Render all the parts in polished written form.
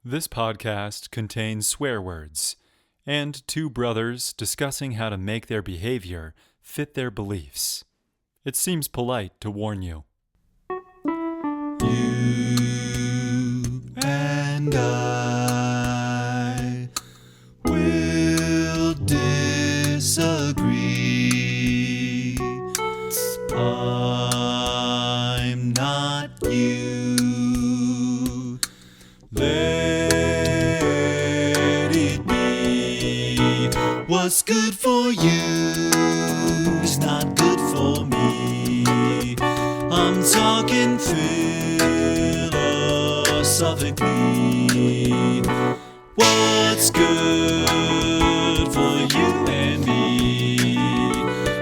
This podcast contains swear words and two brothers discussing how to make their behavior fit their beliefs. It seems polite to warn you. You and I will disagree. I'm not you. Let it be. What's good for you is not good for me. I'm talking philosophically. What's good for you and me?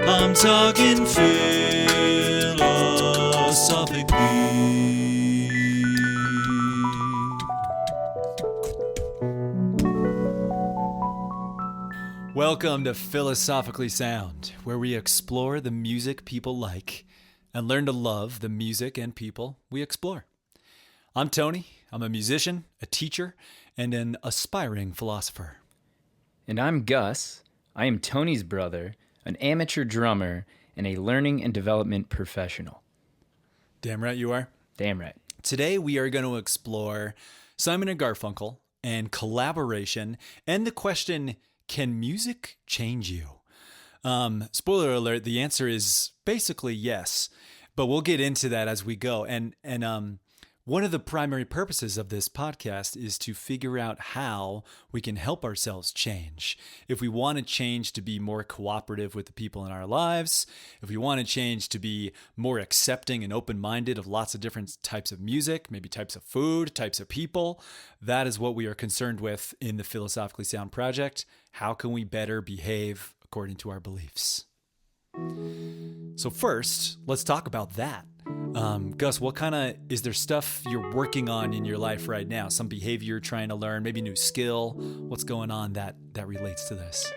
I'm talking philosophically. Welcome to Philosophically Sound, where we explore the music people like and learn to love the music and people we explore. I'm Tony. I'm a musician, a teacher, and an aspiring philosopher. And I'm Gus. I am Tony's brother, an amateur drummer, and a learning and development professional. Damn right you are. Damn right. Today we are going to explore Simon and Garfunkel and collaboration and the question, can music change you? Spoiler alert, the answer is basically yes, but we'll get into that as we go. And one of the primary purposes of this podcast is to figure out how we can help ourselves change. If we want to change to be more cooperative with the people in our lives, if we want to change to be more accepting and open-minded of lots of different types of music, maybe types of food, types of people, that is what we are concerned with in the Philosophically Sound Project. How can we better behave according to our beliefs? So first, let's talk about that. Gus, is there stuff you're working on in your life right now? Some behavior you're trying to learn, maybe a new skill? What's going on that relates to this?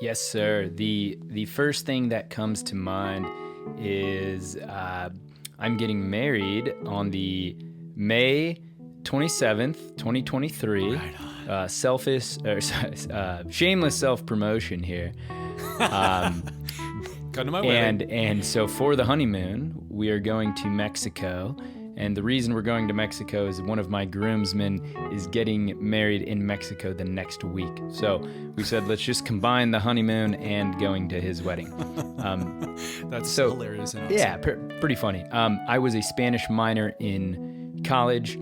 Yes, sir. The first thing that comes to mind is I'm getting married on the May 27th, 2023. Right on. Shameless self-promotion here. Come to my wedding. And so for the honeymoon, we are going to Mexico. And the reason we're going to Mexico is one of my groomsmen is getting married in Mexico the next week. So we said, let's just combine the honeymoon and going to his wedding. That's so hilarious and awesome. Yeah, pretty funny. I was a Spanish minor in college,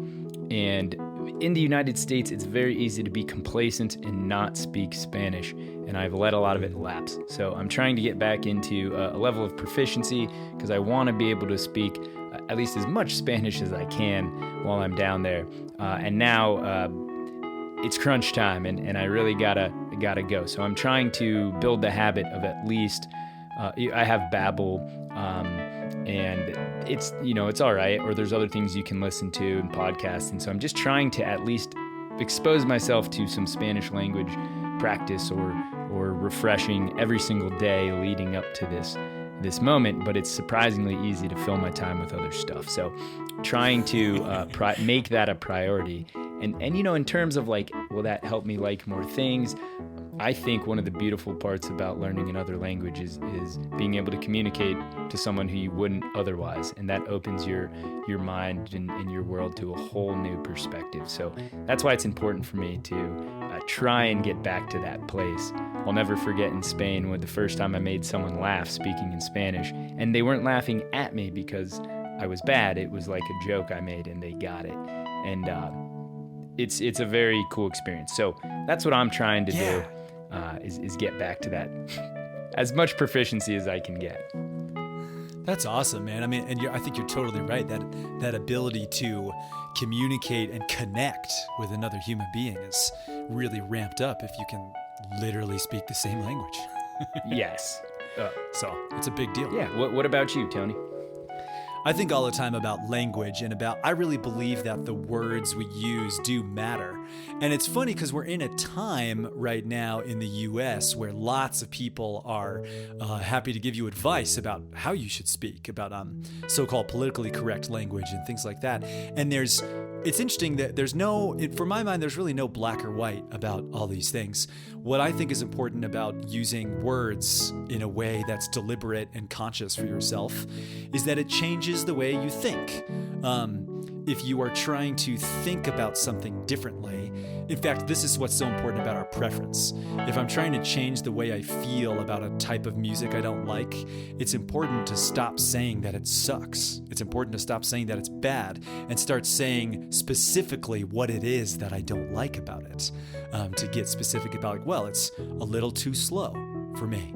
and in the United States, it's very easy to be complacent and not speak Spanish, and I've let a lot of it lapse. So I'm trying to get back into a level of proficiency because I want to be able to speak at least as much Spanish as I can while I'm down there. And now it's crunch time, and I really gotta go. So I'm trying to build the habit of at least I have Babbel, and it's all right. Or there's other things you can listen to and podcasts, and so I'm just trying to at least expose myself to some Spanish language practice or refreshing every single day leading up to this moment. But it's surprisingly easy to fill my time with other stuff. So trying to make that a priority. And in terms of like, will that help me like more things? I think one of the beautiful parts about learning another language is being able to communicate to someone who you wouldn't otherwise. And that opens your mind and your world to a whole new perspective. So that's why it's important for me to try and get back to that place. I'll never forget in Spain when the first time I made someone laugh speaking in Spanish, and they weren't laughing at me because I was bad. It was like a joke I made and they got it. And it's a very cool experience. So that's what I'm trying to do. Is get back to that as much proficiency as I can get. That's awesome, man. I mean, and I think you're totally right. That ability to communicate and connect with another human being is really ramped up if you can literally speak the same language. Yes. So it's a big deal. Yeah. What about you, Tony? I think all the time about language and I really believe that the words we use do matter. And it's funny because we're in a time right now in the US where lots of people are happy to give you advice about how you should speak, about so-called politically correct language and things like that. And there's it's interesting that for my mind, there's really no black or white about all these things. What I think is important about using words in a way that's deliberate and conscious for yourself is that it changes the way you think. If you are trying to think about something differently, in fact, this is what's so important about our preference. If I'm trying to change the way I feel about a type of music I don't like, it's important to stop saying that it sucks. It's important to stop saying that it's bad and start saying specifically what it is that I don't like about it. To get specific about, like, well, it's a little too slow for me.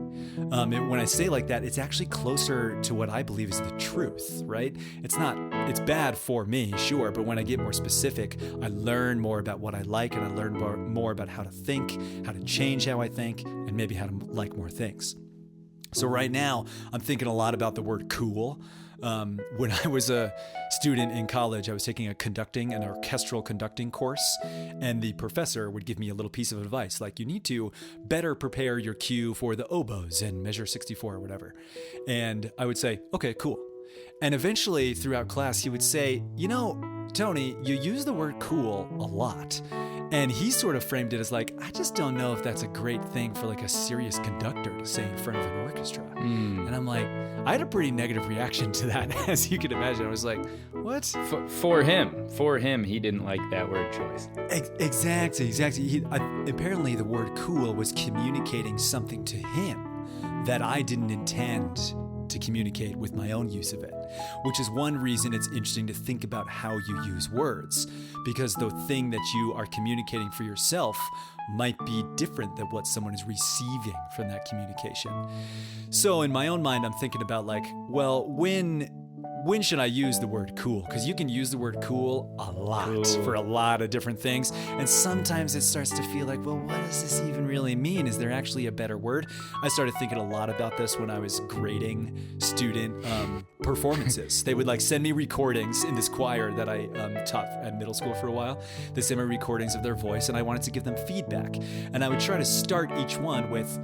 And when I say like that, it's actually closer to what I believe is the truth, right? It's bad for me, sure, but when I get more specific, I learn more about what I like, and I learn more about how to think, how to change how I think, and maybe how to like more things. So right now, I'm thinking a lot about the word cool. When I was a student in college, I was taking an orchestral conducting course, and the professor would give me a little piece of advice, like, you need to better prepare your cue for the oboes and measure 64 or whatever. And I would say, okay, cool. And eventually throughout class, he would say, Tony, you use the word cool a lot. And he sort of framed it as like, I just don't know if that's a great thing for like a serious conductor to say in front of an orchestra. And I'm like, I had a pretty negative reaction to that, as you can imagine. I was like, what? For him, he didn't like that word choice. Exactly. Apparently the word cool was communicating something to him that I didn't intend to communicate with my own use of it, which is one reason it's interesting to think about how you use words, because the thing that you are communicating for yourself might be different than what someone is receiving from that communication. So in my own mind, I'm thinking about like, well, when should I use the word cool? Because you can use the word cool a lot for a lot of different things. And sometimes it starts to feel like, well, what does this even really mean? Is there actually a better word? I started thinking a lot about this when I was grading student performances. They would like send me recordings in this choir that I taught at middle school for a while. They sent me recordings of their voice, and I wanted to give them feedback. And I would try to start each one with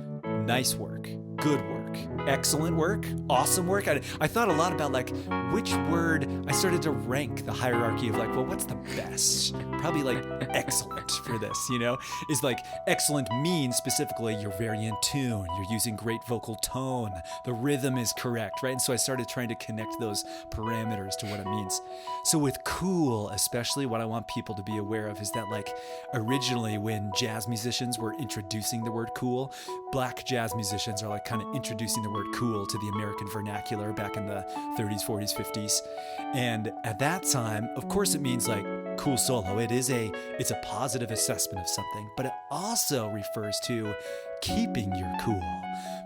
nice work, good work, excellent work, awesome work. I thought a lot about like which word. I started to rank the hierarchy of like, well, what's the best? Probably like excellent for this, is like excellent means specifically you're very in tune, you're using great vocal tone, the rhythm is correct, right? And so I started trying to connect those parameters to what it means. So with cool, especially, what I want people to be aware of is that like originally when jazz musicians were introducing the word cool, black jazz musicians are like kind of introducing the word cool to the American vernacular back in the 30s, 40s, 50s. And at that time, of course, it means like cool solo. It's a positive assessment of something, but it also refers to keeping your cool,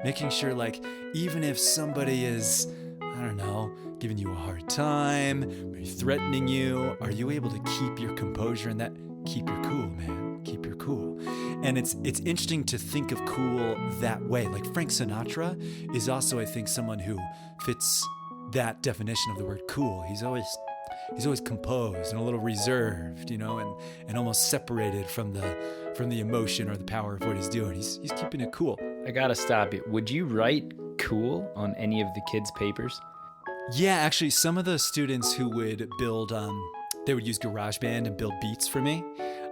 making sure like even if somebody is, I don't know, giving you a hard time, maybe threatening you, are you able to keep your composure and that keep your cool, man, keep your cool. And it's interesting to think of cool that way. Like Frank Sinatra is also, I think, someone who fits that definition of the word cool. He's always composed and a little reserved, and almost separated from the emotion or the power of what he's doing. He's keeping it cool. I gotta stop you. Would you write cool on any of the kids' papers? Yeah, actually, some of the students who would build, they would use GarageBand and build beats for me.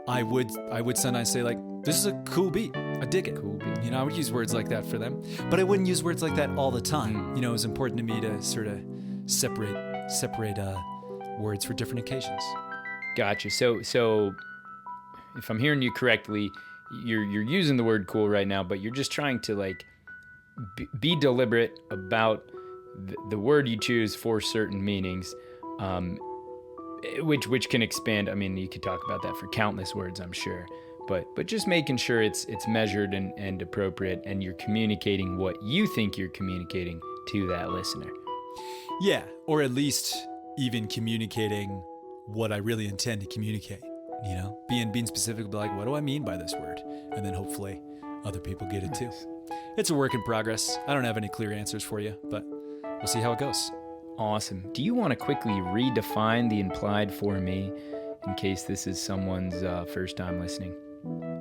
I would sometimes say like, this is a cool beat. I dig it. Cool beat. I would use words like that for them, but I wouldn't use words like that all the time. It was important to me to sort of separate words for different occasions. Gotcha. So if I'm hearing you correctly, you're using the word cool right now, but you're just trying to like be deliberate about the word you choose for certain meanings, which can expand. I mean, you could talk about that for countless words, I'm sure, but just making sure it's measured and appropriate, and you're communicating what you think you're communicating to that listener. Yeah, or at least even communicating what I really intend to communicate. Being specific about like, what do I mean by this word? And then hopefully other people get it too. It's a work in progress. I don't have any clear answers for you, but we'll see how it goes. Awesome. Do you want to quickly redefine the implied for me in case this is someone's first time listening?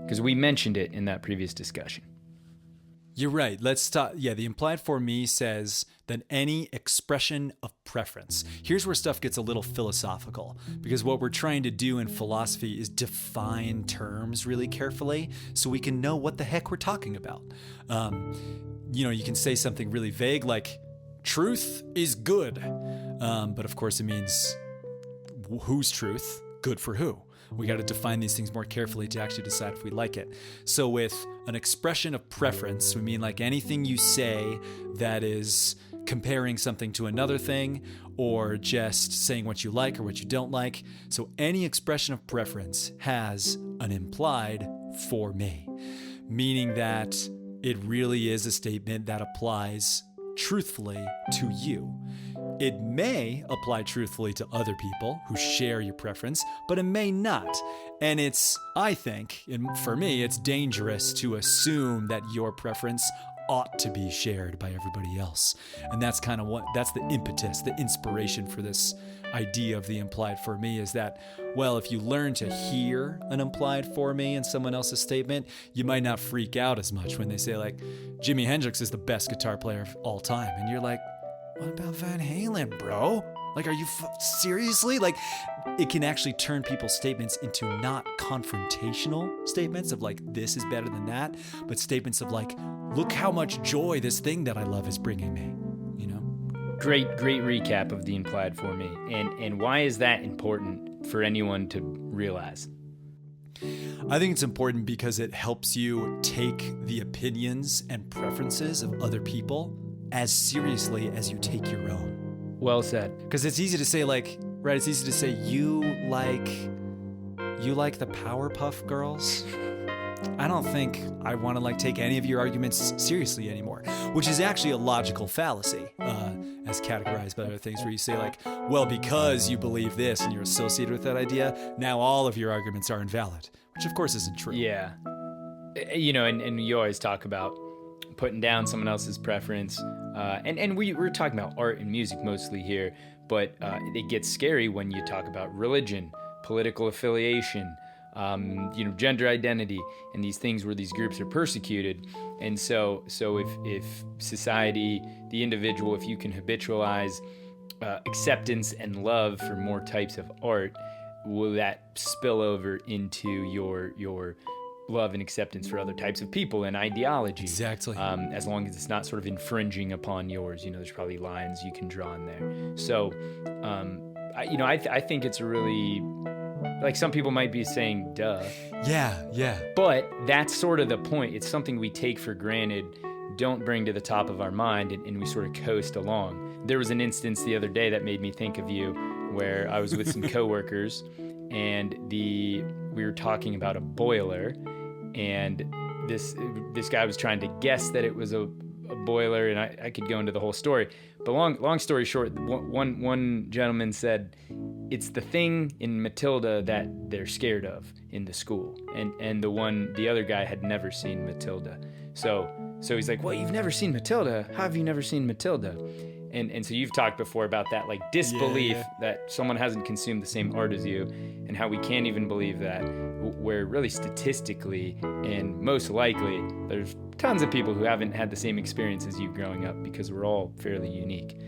Because we mentioned it in that previous discussion. You're right. Let's stop. Yeah, the implied for me says that any expression of preference. Here's where stuff gets a little philosophical, because what we're trying to do in philosophy is define terms really carefully so we can know what the heck we're talking about. You can say something really vague like truth is good, but of course it means whose truth? Good for who? We got to define these things more carefully to actually decide if we like it. So with an expression of preference, we mean like anything you say that is comparing something to another thing or just saying what you like or what you don't like. So any expression of preference has an implied for me, meaning that it really is a statement that applies truthfully to you. It may apply truthfully to other people who share your preference, but it may not. And I think, for me, it's dangerous to assume that your preference ought to be shared by everybody else. And that's kind of that's the impetus, the inspiration for this idea of the implied for me is that, well, if you learn to hear an implied for me in someone else's statement, you might not freak out as much when they say like, Jimi Hendrix is the best guitar player of all time. And you're like, what about Van Halen, bro? Like, are you seriously? Like, it can actually turn people's statements into not confrontational statements of like, this is better than that, but statements of like, look how much joy this thing that I love is bringing me, you know? Great recap of the implied for me. And why is that important for anyone to realize? I think it's important because it helps you take the opinions and preferences of other people as seriously as you take your own. Well said. Because it's easy to say like, right, it's easy to say you like the Powerpuff Girls. I don't think I want to like take any of your arguments seriously anymore, which is actually a logical fallacy, as categorized by other things where you say like, well, because you believe this and you're associated with that idea, now all of your arguments are invalid, which of course isn't true. Yeah. And you always talk about putting down someone else's preference. And we're talking about art and music mostly here, but it gets scary when you talk about religion, political affiliation, gender identity, and these things where these groups are persecuted. And so if society, the individual, if you can habitualize acceptance and love for more types of art, will that spill over into your love and acceptance for other types of people and ideology? Exactly. As long as it's not sort of infringing upon yours, there's probably lines you can draw in there. So, I think it's really, like, some people might be saying, duh. Yeah. But that's sort of the point. It's something we take for granted, don't bring to the top of our mind, and we sort of coast along. There was an instance the other day that made me think of you, where I was with some coworkers, and we were talking about a boiler, and this guy was trying to guess that it was a boiler, and I could go into the whole story. But long story short, one gentleman said, it's the thing in Matilda that they're scared of in the school. And the other guy had never seen Matilda. So he's like, well, you've never seen Matilda? How have you never seen Matilda? And so you've talked before about that, like, disbelief that someone hasn't consumed the same art as you, and how we can't even believe that, where really statistically and most likely there's tons of people who haven't had the same experience as you growing up, because we're all fairly unique.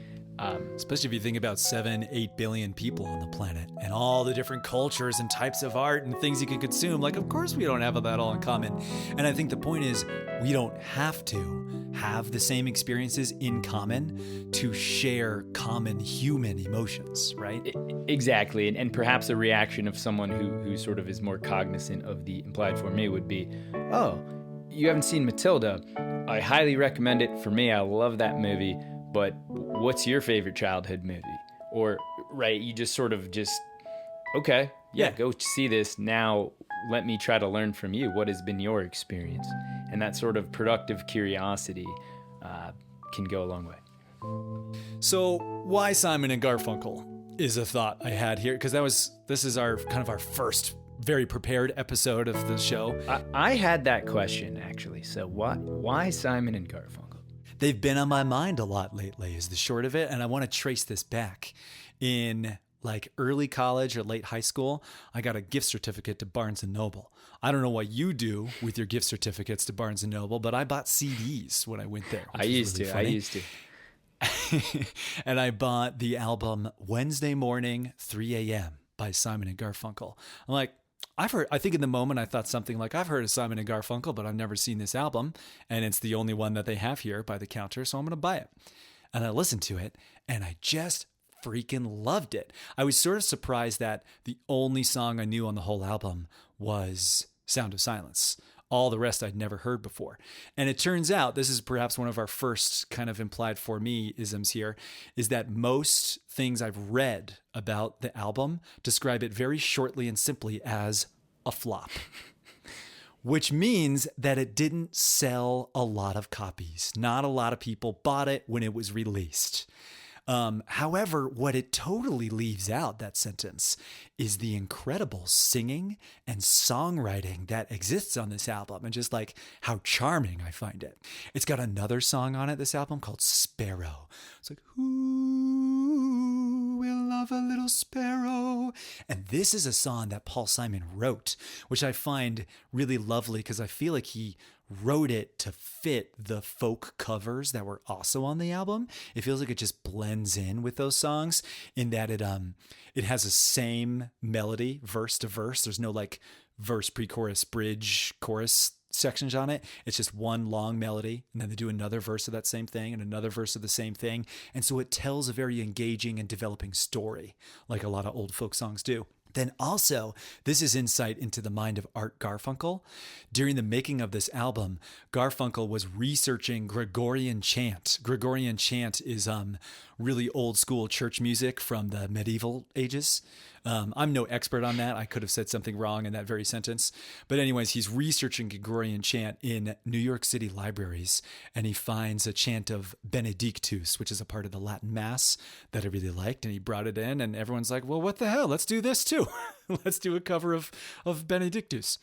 Especially if you think about 7-8 billion people on the planet and all the different cultures and types of art and things you can consume. Like, of course we don't have that all in common. And I think the point is, we don't have to have the same experiences in common to share common human emotions, right? Exactly. And perhaps a reaction of someone who sort of is more cognizant of the implied for me would be, oh, you haven't seen Matilda? I highly recommend it. For me, I love that movie. But what's your favorite childhood movie? Or, right, you just sort of okay, yeah, go see this. Now let me try to learn from you. What has been your experience? And that sort of productive curiosity can go a long way. So why Simon and Garfunkel is a thought I had here, because this is our first very prepared episode of the show. I had that question, actually. So why Simon and Garfunkel? They've been on my mind a lot lately, is the short of it, and I want to trace this back in like early college or late high school, I got a gift certificate to Barnes and Noble. I don't know what you do with your gift certificates to Barnes and Noble, but I bought CDs when I went there. I used to. And I bought the album Wednesday Morning, 3 a.m. by Simon and Garfunkel. I'm like, I think in the moment I thought something like, I've heard of Simon and Garfunkel, but I've never seen this album. And it's the only one that they have here by the counter, so I'm going to buy it. And I listened to it, and I just freaking loved it. I was sort of surprised that the only song I knew on the whole album was Sound of Silence. All the rest I'd never heard before. And it turns out, this is perhaps one of our first kind of implied for me isms here, is that most things I've read about the album describe it very shortly and simply as a flop. Which means that it didn't sell a lot of copies. Not a lot of people bought it when it was released. However, what it totally leaves out, that sentence, is the incredible singing and songwriting that exists on this album, and just like how charming I find it. It's got another song on it, this album, called Sparrow. It's like, who will love a little sparrow? And this is a song that Paul Simon wrote, which I find really lovely because I feel like he wrote it to fit the folk covers that were also on the album. It feels like it just blends in with those songs in that it has the same melody, verse to verse. There's no like verse, pre-chorus, bridge, chorus sections on it. It's just one long melody, and then they do another verse of that same thing and another verse of the same thing. And so it tells a very engaging and developing story, like a lot of old folk songs do. Then also, this is insight into the mind of Art Garfunkel. During the making of this album, Garfunkel was researching Gregorian chant. Gregorian chant is really old school church music from the medieval ages. I'm no expert on that. I could have said something wrong in that very sentence. But anyways, he's researching Gregorian chant in New York City libraries, and he finds a chant of Benedictus, which is a part of the Latin Mass that I really liked, and he brought it in, and everyone's like, well, what the hell? Let's do this too. Let's do a cover of Benedictus.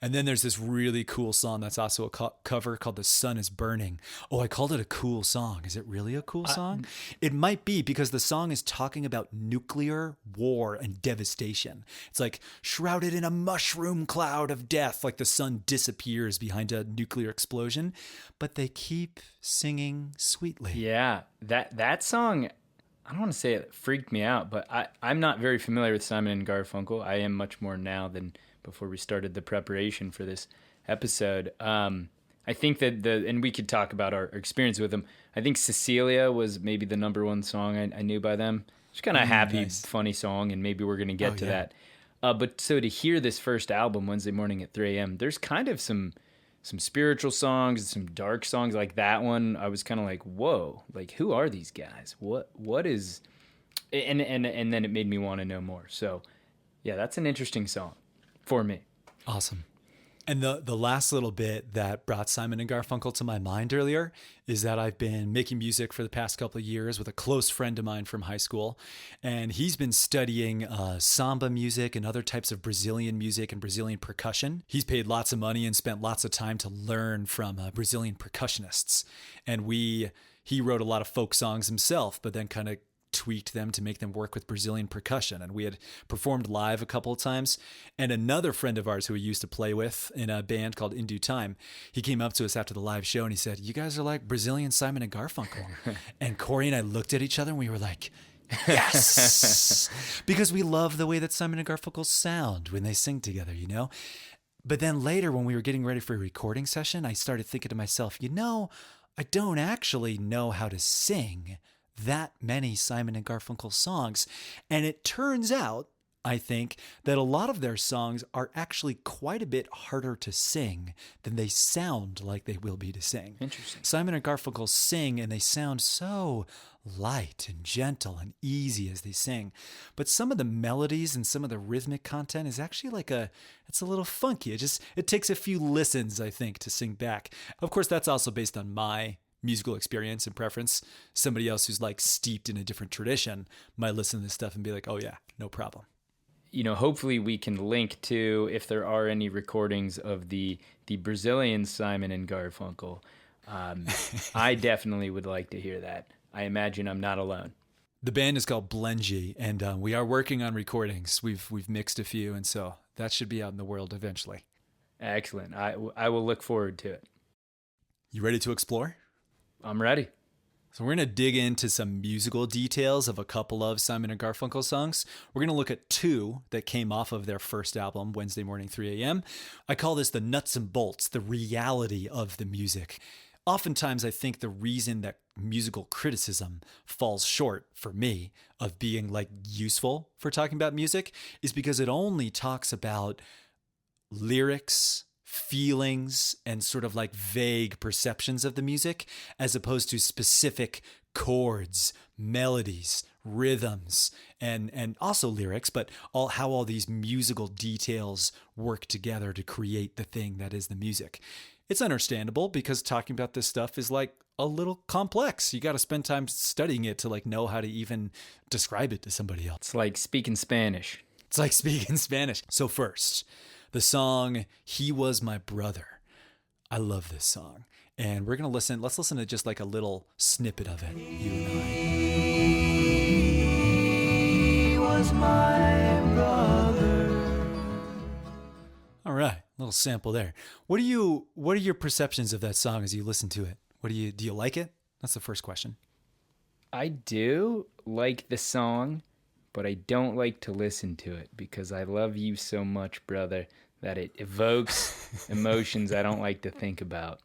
And then there's this really cool song that's also a cover called The Sun is Burning. Oh, I called it a cool song. Is it really a cool song? It might be, because the song is talking about nuclear war and devastation. It's like shrouded in a mushroom cloud of death, like the sun disappears behind a nuclear explosion. But they keep singing sweetly. Yeah, that song, I don't want to say it freaked me out, but I'm not very familiar with Simon and Garfunkel. I am much more now than before we started the preparation for this episode. I think that and we could talk about our experience with them. I think Cecilia was maybe the number one song I knew by them. It's kind of a happy, funny song, and maybe we're going to get to that. But so to hear this first album, Wednesday Morning at 3 a.m., there's kind of some spiritual songs, some dark songs like that one. I was kind of like, whoa, like who are these guys? What is, and then it made me want to know more. So yeah, that's an interesting song for me. Awesome. And the last little bit that brought Simon and Garfunkel to my mind earlier is that I've been making music for the past couple of years with a close friend of mine from high school. And he's been studying samba music and other types of Brazilian music and Brazilian percussion. He's paid lots of money and spent lots of time to learn from Brazilian percussionists. And he wrote a lot of folk songs himself, but then kind of tweaked them to make them work with Brazilian percussion. And we had performed live a couple of times. And another friend of ours who we used to play with in a band called In Due Time, he came up to us after the live show and he said, you guys are like Brazilian Simon and Garfunkel. And Corey and I looked at each other and we were like, yes, because we love the way that Simon and Garfunkel sound when they sing together, you know? But then later when we were getting ready for a recording session, I started thinking to myself, I don't actually know how to sing that many Simon and Garfunkel songs. And it turns out, I think, that a lot of their songs are actually quite a bit harder to sing than they sound like they will be to sing. Interesting. Simon and Garfunkel sing and they sound so light and gentle and easy as they sing. But some of the melodies and some of the rhythmic content is actually it's a little funky. It takes a few listens, I think, to sing back. Of course, that's also based on my musical experience and preference. Somebody else who's like steeped in a different tradition might listen to this stuff and be like, oh yeah, no problem. Hopefully we can link to, if there are any recordings of the Brazilian Simon and Garfunkel. I definitely would like to hear that. I imagine I'm not alone. The band is called Blengy, and we are working on recordings. We've mixed a few, and so that should be out in the world eventually. Excellent. I will look forward to it. You ready to explore? I'm ready. So we're going to dig into some musical details of a couple of Simon & Garfunkel songs. We're going to look at two that came off of their first album, Wednesday Morning, 3 a.m. I call this the nuts and bolts, the reality of the music. Oftentimes, I think the reason that musical criticism falls short, for me, of being like useful for talking about music is because it only talks about lyrics, feelings, and sort of like vague perceptions of the music, as opposed to specific chords, melodies, rhythms, and also lyrics, but how all these musical details work together to create the thing that is the music. It's understandable because talking about this stuff is like a little complex. You got to spend time studying it to like know how to even describe it to somebody else. It's like speaking Spanish. So first, the song He Was My Brother. I love this song. And we're going to listen. Let's listen to just like a little snippet of it, you and I. He was my brother. All right, little sample there. What are your perceptions of that song as you listen to it? Do you like it? That's the first question. I do like the song, but I don't like to listen to it because I love you so much, brother, that it evokes emotions I don't like to think about.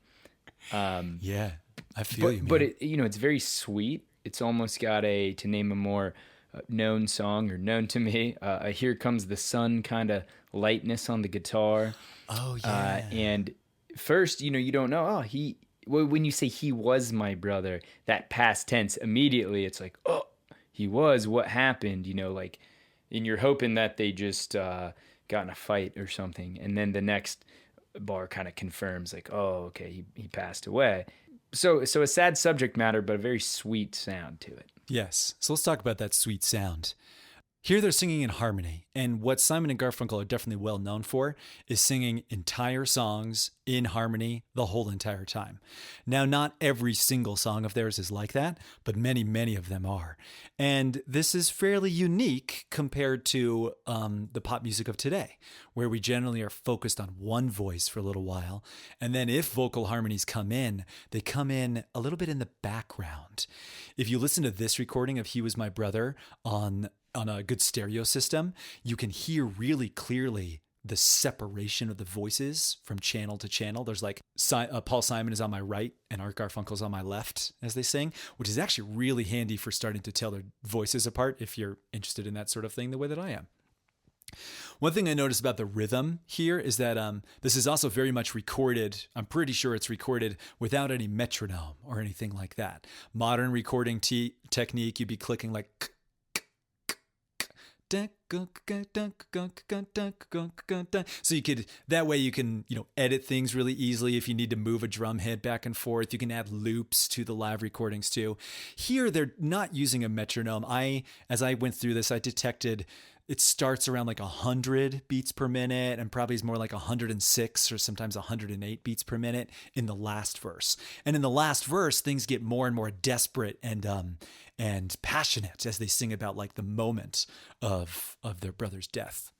Yeah, I feel you, man. But it's very sweet. It's almost got to name a more known song or known to me, a Here Comes the Sun kind of lightness on the guitar. Oh, yeah. And first, you don't know, when you say he was my brother, that past tense, immediately it's like, oh, he was, what happened? And you're hoping that they just got in a fight or something. And then the next bar kind of confirms like, oh, okay, he passed away. So a sad subject matter, but a very sweet sound to it. Yes. So let's talk about that sweet sound. Here they're singing in harmony, and what Simon and Garfunkel are definitely well known for is singing entire songs in harmony the whole entire time. Now, not every single song of theirs is like that, but many, many of them are. And this is fairly unique compared to the pop music of today, where we generally are focused on one voice for a little while, and then if vocal harmonies come in, they come in a little bit in the background. If you listen to this recording of He Was My Brother on a good stereo system, you can hear really clearly the separation of the voices from channel to channel. There's like Paul Simon is on my right and Art Garfunkel's on my left as they sing, which is actually really handy for starting to tell their voices apart if you're interested in that sort of thing the way that I am. One thing I noticed about the rhythm here is that this is also very much recorded. I'm pretty sure it's recorded without any metronome or anything like that. Modern recording technique, you'd be clicking like so that way you can, edit things really easily. If you need to move a drum hit back and forth, you can add loops to the live recordings too. Here, they're not using a metronome. As I went through this, I detected it starts around like 100 beats per minute and probably is more like 106 or sometimes 108 beats per minute in the last verse. And in the last verse, things get more and more desperate and passionate as they sing about like the moment of their brother's death.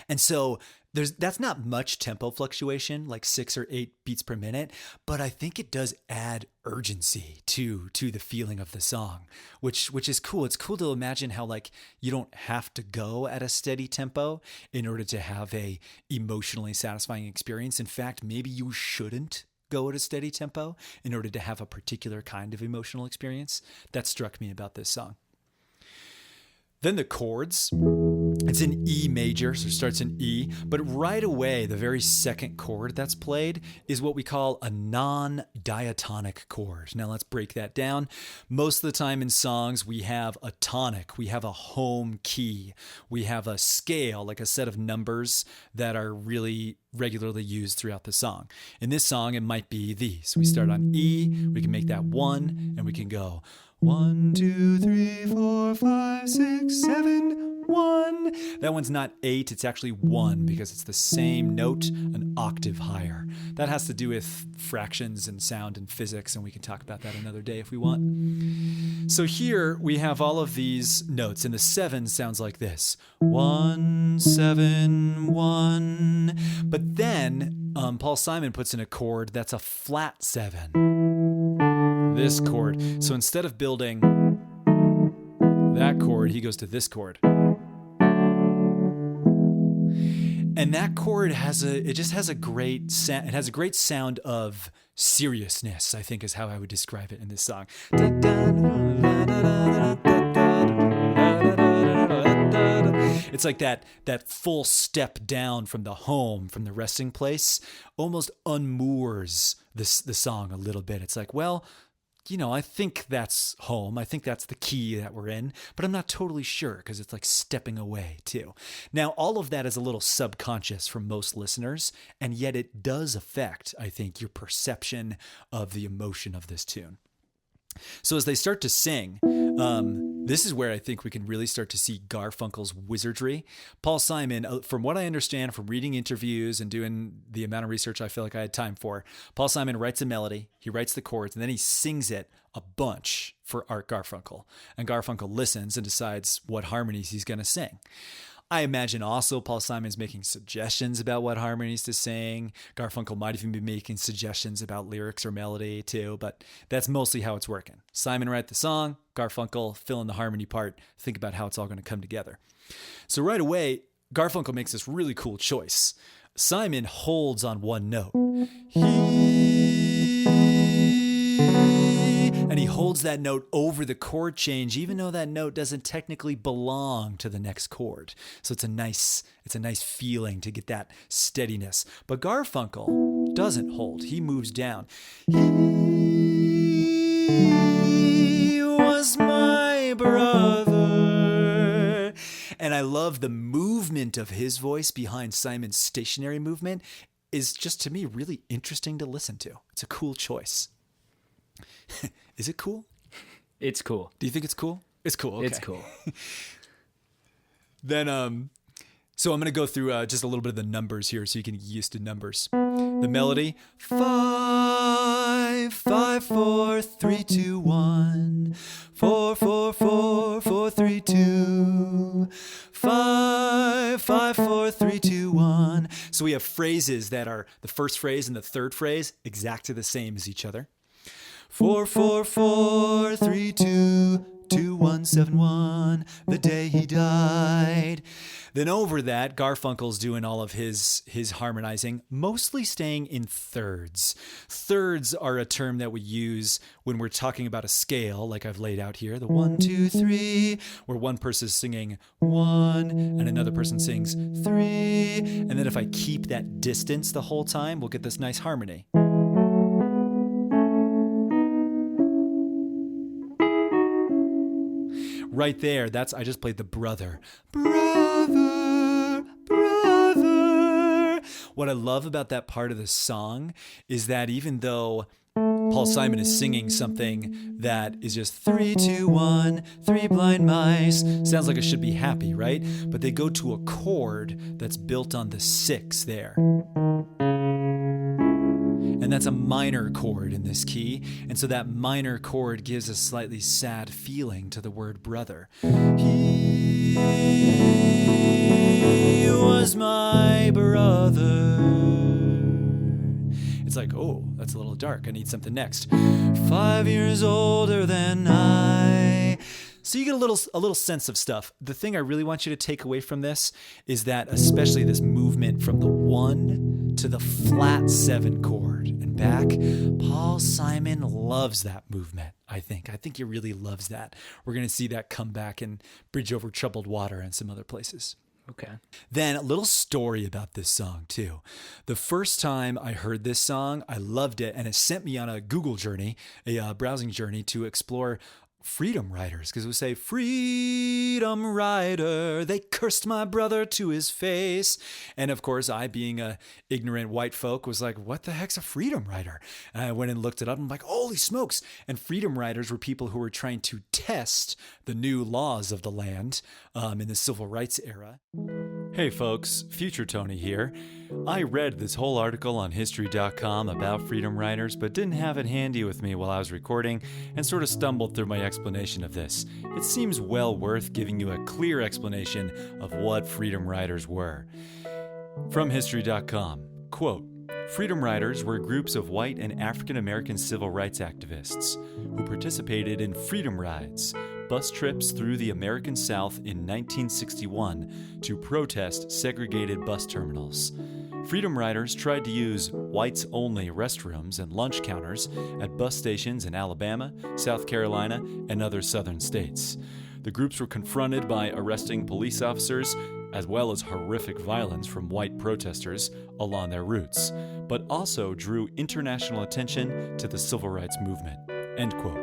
And so that's not much tempo fluctuation, like 6 or 8 beats per minute, but I think it does add urgency to the feeling of the song, which is cool. It's cool to imagine how like you don't have to go at a steady tempo in order to have a emotionally satisfying experience. In fact, maybe you shouldn't go at a steady tempo in order to have a particular kind of emotional experience. That struck me about this song. Then the chords. It's in E major, so it starts in E, but right away, the very second chord that's played is what we call a non-diatonic chord. Now let's break that down. Most of the time in songs, we have a tonic, we have a home key, we have a scale, like a set of numbers that are really regularly used throughout the song. In this song, it might be these. We start on E, we can make that 1, and we can go 1, 2, 3, 4, 5, 6, 7, 1. That one's not 8, it's actually 1 because it's the same note an octave higher. That has to do with fractions and sound and physics, and we can talk about that another day if we want. So here we have all of these notes, and the 7 sounds like this. 1, 7, 1. But then Paul Simon puts in a chord that's a flat 7. This chord. So instead of building that chord, he goes to this chord. And that chord has a great sound. It has a great sound of seriousness, I think is how I would describe it in this song. It's like that full step down from the home, from the resting place, almost unmoors the song a little bit. It's like, well, I think that's home. I think that's the key that we're in, but I'm not totally sure because it's like stepping away too. Now, all of that is a little subconscious for most listeners, and yet it does affect, I think, your perception of the emotion of this tune. So as they start to sing, this is where I think we can really start to see Garfunkel's wizardry. Paul Simon, from what I understand from reading interviews and doing the amount of research I feel like I had time for, Paul Simon writes a melody, he writes the chords, and then he sings it a bunch for Art Garfunkel. And Garfunkel listens and decides what harmonies he's going to sing. I imagine also Paul Simon's making suggestions about what harmonies to sing. Garfunkel might even be making suggestions about lyrics or melody too, but that's mostly how it's working. Simon write the song, Garfunkel fill in the harmony part, think about how it's all going to come together. So right away, Garfunkel makes this really cool choice. Simon holds on one note. And he holds that note over the chord change, even though that note doesn't technically belong to the next chord. So it's a nice feeling to get that steadiness. But Garfunkel doesn't hold. He moves down. He was my brother. And I love the movement of his voice behind Simon's stationary movement is just, to me, really interesting to listen to. It's a cool choice. Is it cool? It's cool. Do you think it's cool? It's cool. Okay. It's cool. Then, so I'm going to go through just a little bit of the numbers here so you can get used to numbers. The melody, 5, 5, 4, 3, 2, 1, 4, 4, 4, 4, 3, 2, 5, 5, 4, 3, 2, 1. So we have phrases that are the first phrase and the third phrase exactly the same as each other. 4, 4, 4, 3, 2, 2, 1, 7, 1, the day he died. Then over that, Garfunkel's doing all of his harmonizing, mostly staying in thirds. Thirds are a term that we use when we're talking about a scale, like I've laid out here, the 1, 2, 3, where one person's singing 1 and another person sings 3. And then if I keep that distance the whole time, we'll get this nice harmony. Right there, I just played the brother. Brother, brother. What I love about that part of the song is that even though Paul Simon is singing something that is just 3, 2, 1, 3 blind mice, sounds like it should be happy, right? But they go to a chord that's built on the 6 there. And that's a minor chord in this key. And so that minor chord gives a slightly sad feeling to the word brother. He was my brother. It's like, oh, that's a little dark. I need something next. 5 years older than I. So you get a little sense of stuff. The thing I really want you to take away from this is that especially this movement from the 1 to the flat 7 chord and back, Paul Simon loves that movement, I think. I think he really loves that. We're going to see that come back in Bridge Over Troubled Water and some other places. Okay. Then a little story about this song too. The first time I heard this song, I loved it, and it sent me on a Google journey, a browsing journey to explore freedom riders, because it would say, freedom rider, they cursed my brother to his face. And of course, I, being a ignorant white folk, was like, what the heck's a freedom rider? And I went and looked it up and I'm like, holy smokes. And freedom riders were people who were trying to test the new laws of the land in the civil rights era. Hey folks, Future Tony here. I read this whole article on History.com about freedom riders, but didn't have it handy with me while I was recording and sort of stumbled through my explanation of this. It seems well worth giving you a clear explanation of what freedom riders were. From History.com, quote, freedom riders were groups of white and African American civil rights activists who participated in freedom rides, bus trips through the American South in 1961 to protest segregated bus terminals. Freedom riders tried to use whites-only restrooms and lunch counters at bus stations in Alabama, South Carolina, and other southern states. The groups were confronted by arresting police officers as well as horrific violence from white protesters along their routes, but also drew international attention to the civil rights movement. End quote.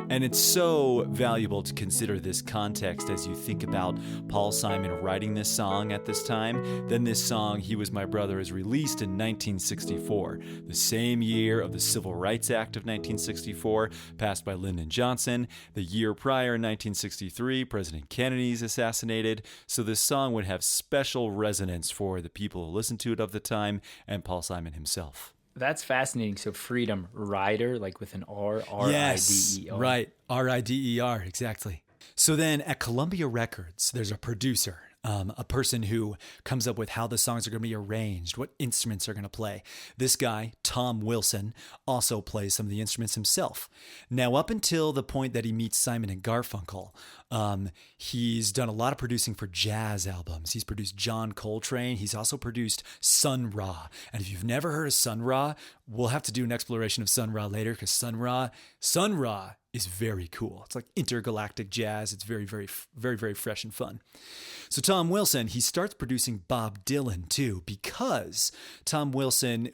And it's so valuable to consider this context as you think about Paul Simon writing this song at this time. Then this song, He Was My Brother, is released in 1964, the same year of the Civil Rights Act of 1964, passed by Lyndon Johnson. The year prior, in 1963, President Kennedy is assassinated. So this song would have special resonance for the people who listened to it of the time and Paul Simon himself. That's fascinating. So freedom rider, like with an R, R-I-D-E-R. Yes, right. R-I-D-E-R, exactly. So then at Columbia Records, there's a producer, a person who comes up with how the songs are going to be arranged, what instruments are going to play. This guy, Tom Wilson, also plays some of the instruments himself. Now, up until the point that he meets Simon and Garfunkel, he's done a lot of producing for jazz albums. He's produced John Coltrane. He's also produced Sun Ra. And if you've never heard of Sun Ra, we'll have to do an exploration of Sun Ra later, because Sun Ra is very cool. It's like intergalactic jazz. It's very, very, very, very fresh and fun. So Tom Wilson, he starts producing Bob Dylan too, because Tom Wilson,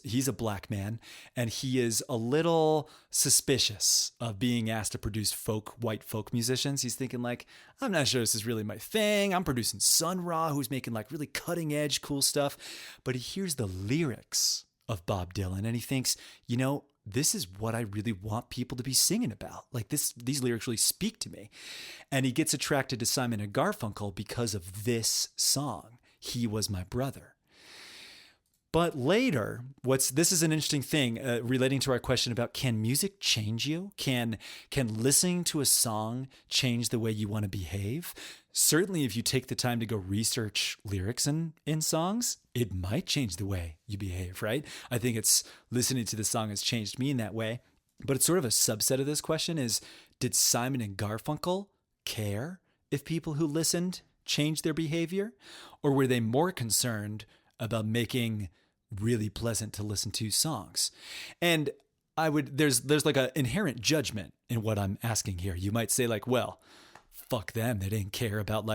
he's a black man, and he is a little suspicious of being asked to produce white folk musicians. He's thinking like, I'm not sure this is really my thing. I'm producing Sun Ra, who's making like really cutting edge, cool stuff. But he hears the lyrics of Bob Dylan and he thinks, this is what I really want people to be singing about. Like these lyrics really speak to me. And he gets attracted to Simon and Garfunkel because of this song, He Was My Brother. But later, this is an interesting thing relating to our question about, can music change you? Can listening to a song change the way you want to behave? Certainly, if you take the time to go research lyrics in songs, it might change the way you behave, right? I think listening to the song has changed me in that way. But it's sort of a subset of this question is, did Simon and Garfunkel care if people who listened changed their behavior? Or were they more concerned about making really pleasant to listen to songs? And there's like an inherent judgment in what I'm asking here. You might say like, well, fuck them. They didn't care about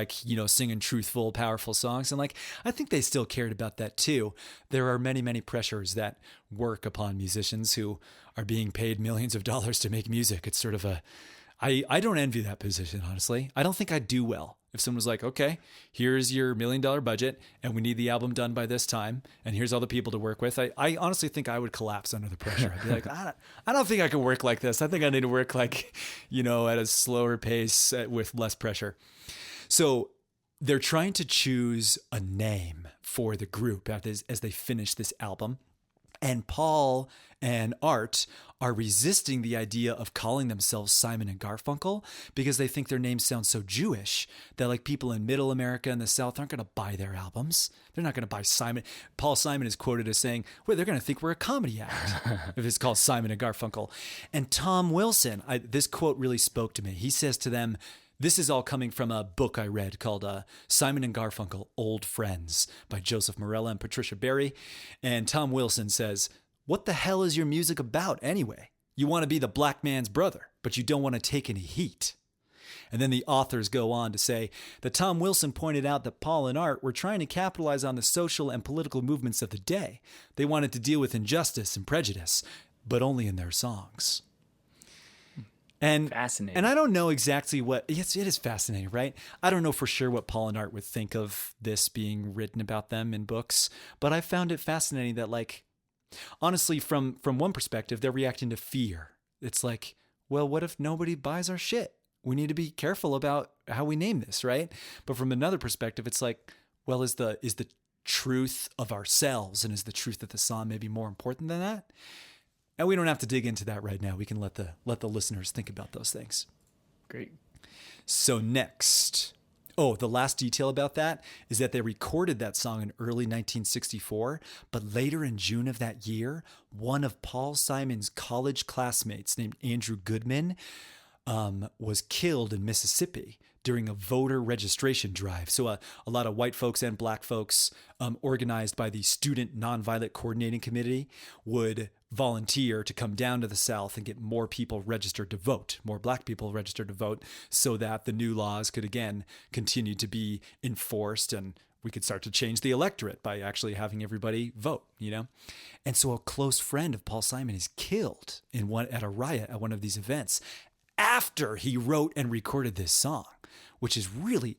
singing truthful, powerful songs. And I think they still cared about that too. There are many, many pressures that work upon musicians who are being paid millions of dollars to make music. It's sort of I don't envy that position, honestly. I don't think I'd do well if someone was like, okay, here's your $1 million budget and we need the album done by this time. And here's all the people to work with. I honestly think I would collapse under the pressure. I'd be like, I don't think I can work like this. I think I need to work at a slower pace with less pressure. So they're trying to choose a name for the group as they finish this album. And Paul and Art are resisting the idea of calling themselves Simon and Garfunkel because they think their names sound so Jewish that people in Middle America and the South aren't going to buy their albums. They're not going to buy Simon. Paul Simon is quoted as saying, well, they're going to think we're a comedy act if it's called Simon and Garfunkel. And Tom Wilson, this quote really spoke to me. He says to them, this is all coming from a book I read called Simon and Garfunkel, Old Friends by Joseph Morella and Patricia Barey. And Tom Wilson says, what the hell is your music about anyway? You want to be the black man's brother, but you don't want to take any heat. And then the authors go on to say that Tom Wilson pointed out that Paul and Art were trying to capitalize on the social and political movements of the day. They wanted to deal with injustice and prejudice, but only in their songs. And Fascinating. And I don't know exactly what, yes, it is fascinating, right? I don't know for sure what Paul and Art would think of this being written about them in books, but I found it fascinating that, like, honestly, from one perspective, they're reacting to fear. It's like, well, what if nobody buys our shit? We need to be careful about how we name this, right? But from another perspective, it's like, well, is the truth of ourselves and is the truth of the song maybe more important than that? And we don't have to dig into that right now. We can let the listeners think about those things. Great. So next, the last detail about that is that they recorded that song in early 1964, but later in June of that year, one of Paul Simon's college classmates named Andrew Goodman was killed in Mississippi during a voter registration drive. So a lot of white folks and black folks, organized by the Student Nonviolent Coordinating Committee, would volunteer to come down to the South and get more people registered to vote, more black people registered to vote, so that the new laws could again continue to be enforced and we could start to change the electorate by actually having everybody vote, you know? And so a close friend of Paul Simon is killed at a riot at one of these events after he wrote and recorded this song, which is really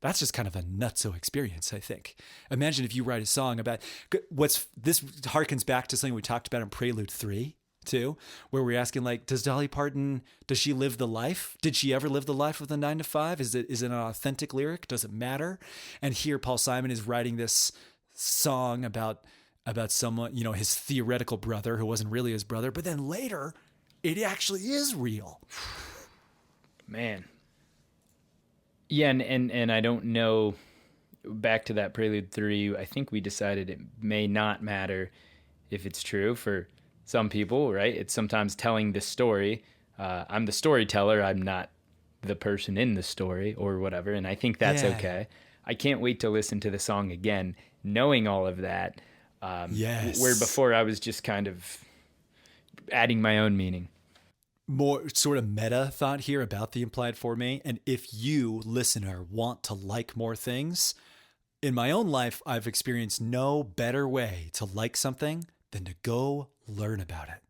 that's just kind of a nutso experience, I think. Imagine if you write a song about this harkens back to something we talked about in Prelude 3 too, where we're asking, like, does Dolly Parton, does she live the life? Did she ever live the life of the 9 to 5? Is it an authentic lyric? Does it matter? And here Paul Simon is writing this song about someone, you know, his theoretical brother who wasn't really his brother, but then later it actually is real. Man. Yeah, and I don't know, back to that Prelude 3, I think we decided it may not matter if it's true for some people, right? It's sometimes telling the story. I'm the storyteller, I'm not the person in the story or whatever, and I think that's okay. I can't wait to listen to the song again, knowing all of that, Yes. where before I was just kind of adding my own meaning. More sort of meta thought here about the implied for me. And if you, listener, want to like more things, in my own life, I've experienced no better way to like something than to go learn about it.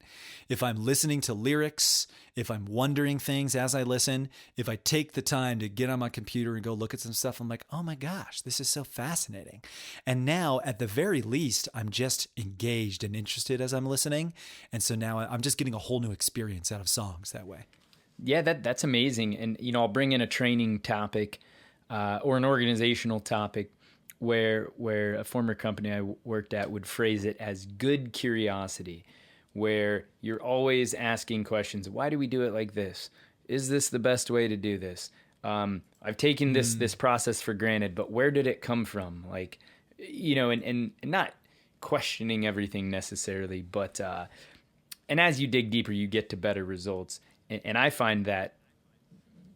If I'm listening to lyrics, if I'm wondering things as I listen, if I take the time to get on my computer and go look at some stuff, I'm like, oh my gosh, this is so fascinating. And now, at the very least, I'm just engaged and interested as I'm listening. And so now I'm just getting a whole new experience out of songs that way. Yeah, that's amazing. And, you know, I'll bring in a training topic or an organizational topic where a former company I worked at would phrase it as good curiosity, where you're always asking questions. Why do we do it like this? Is this the best way to do this? I've taken this process for granted, but where did it come from? Like, you know, and not questioning everything necessarily, but and as you dig deeper, you get to better results. And I find that,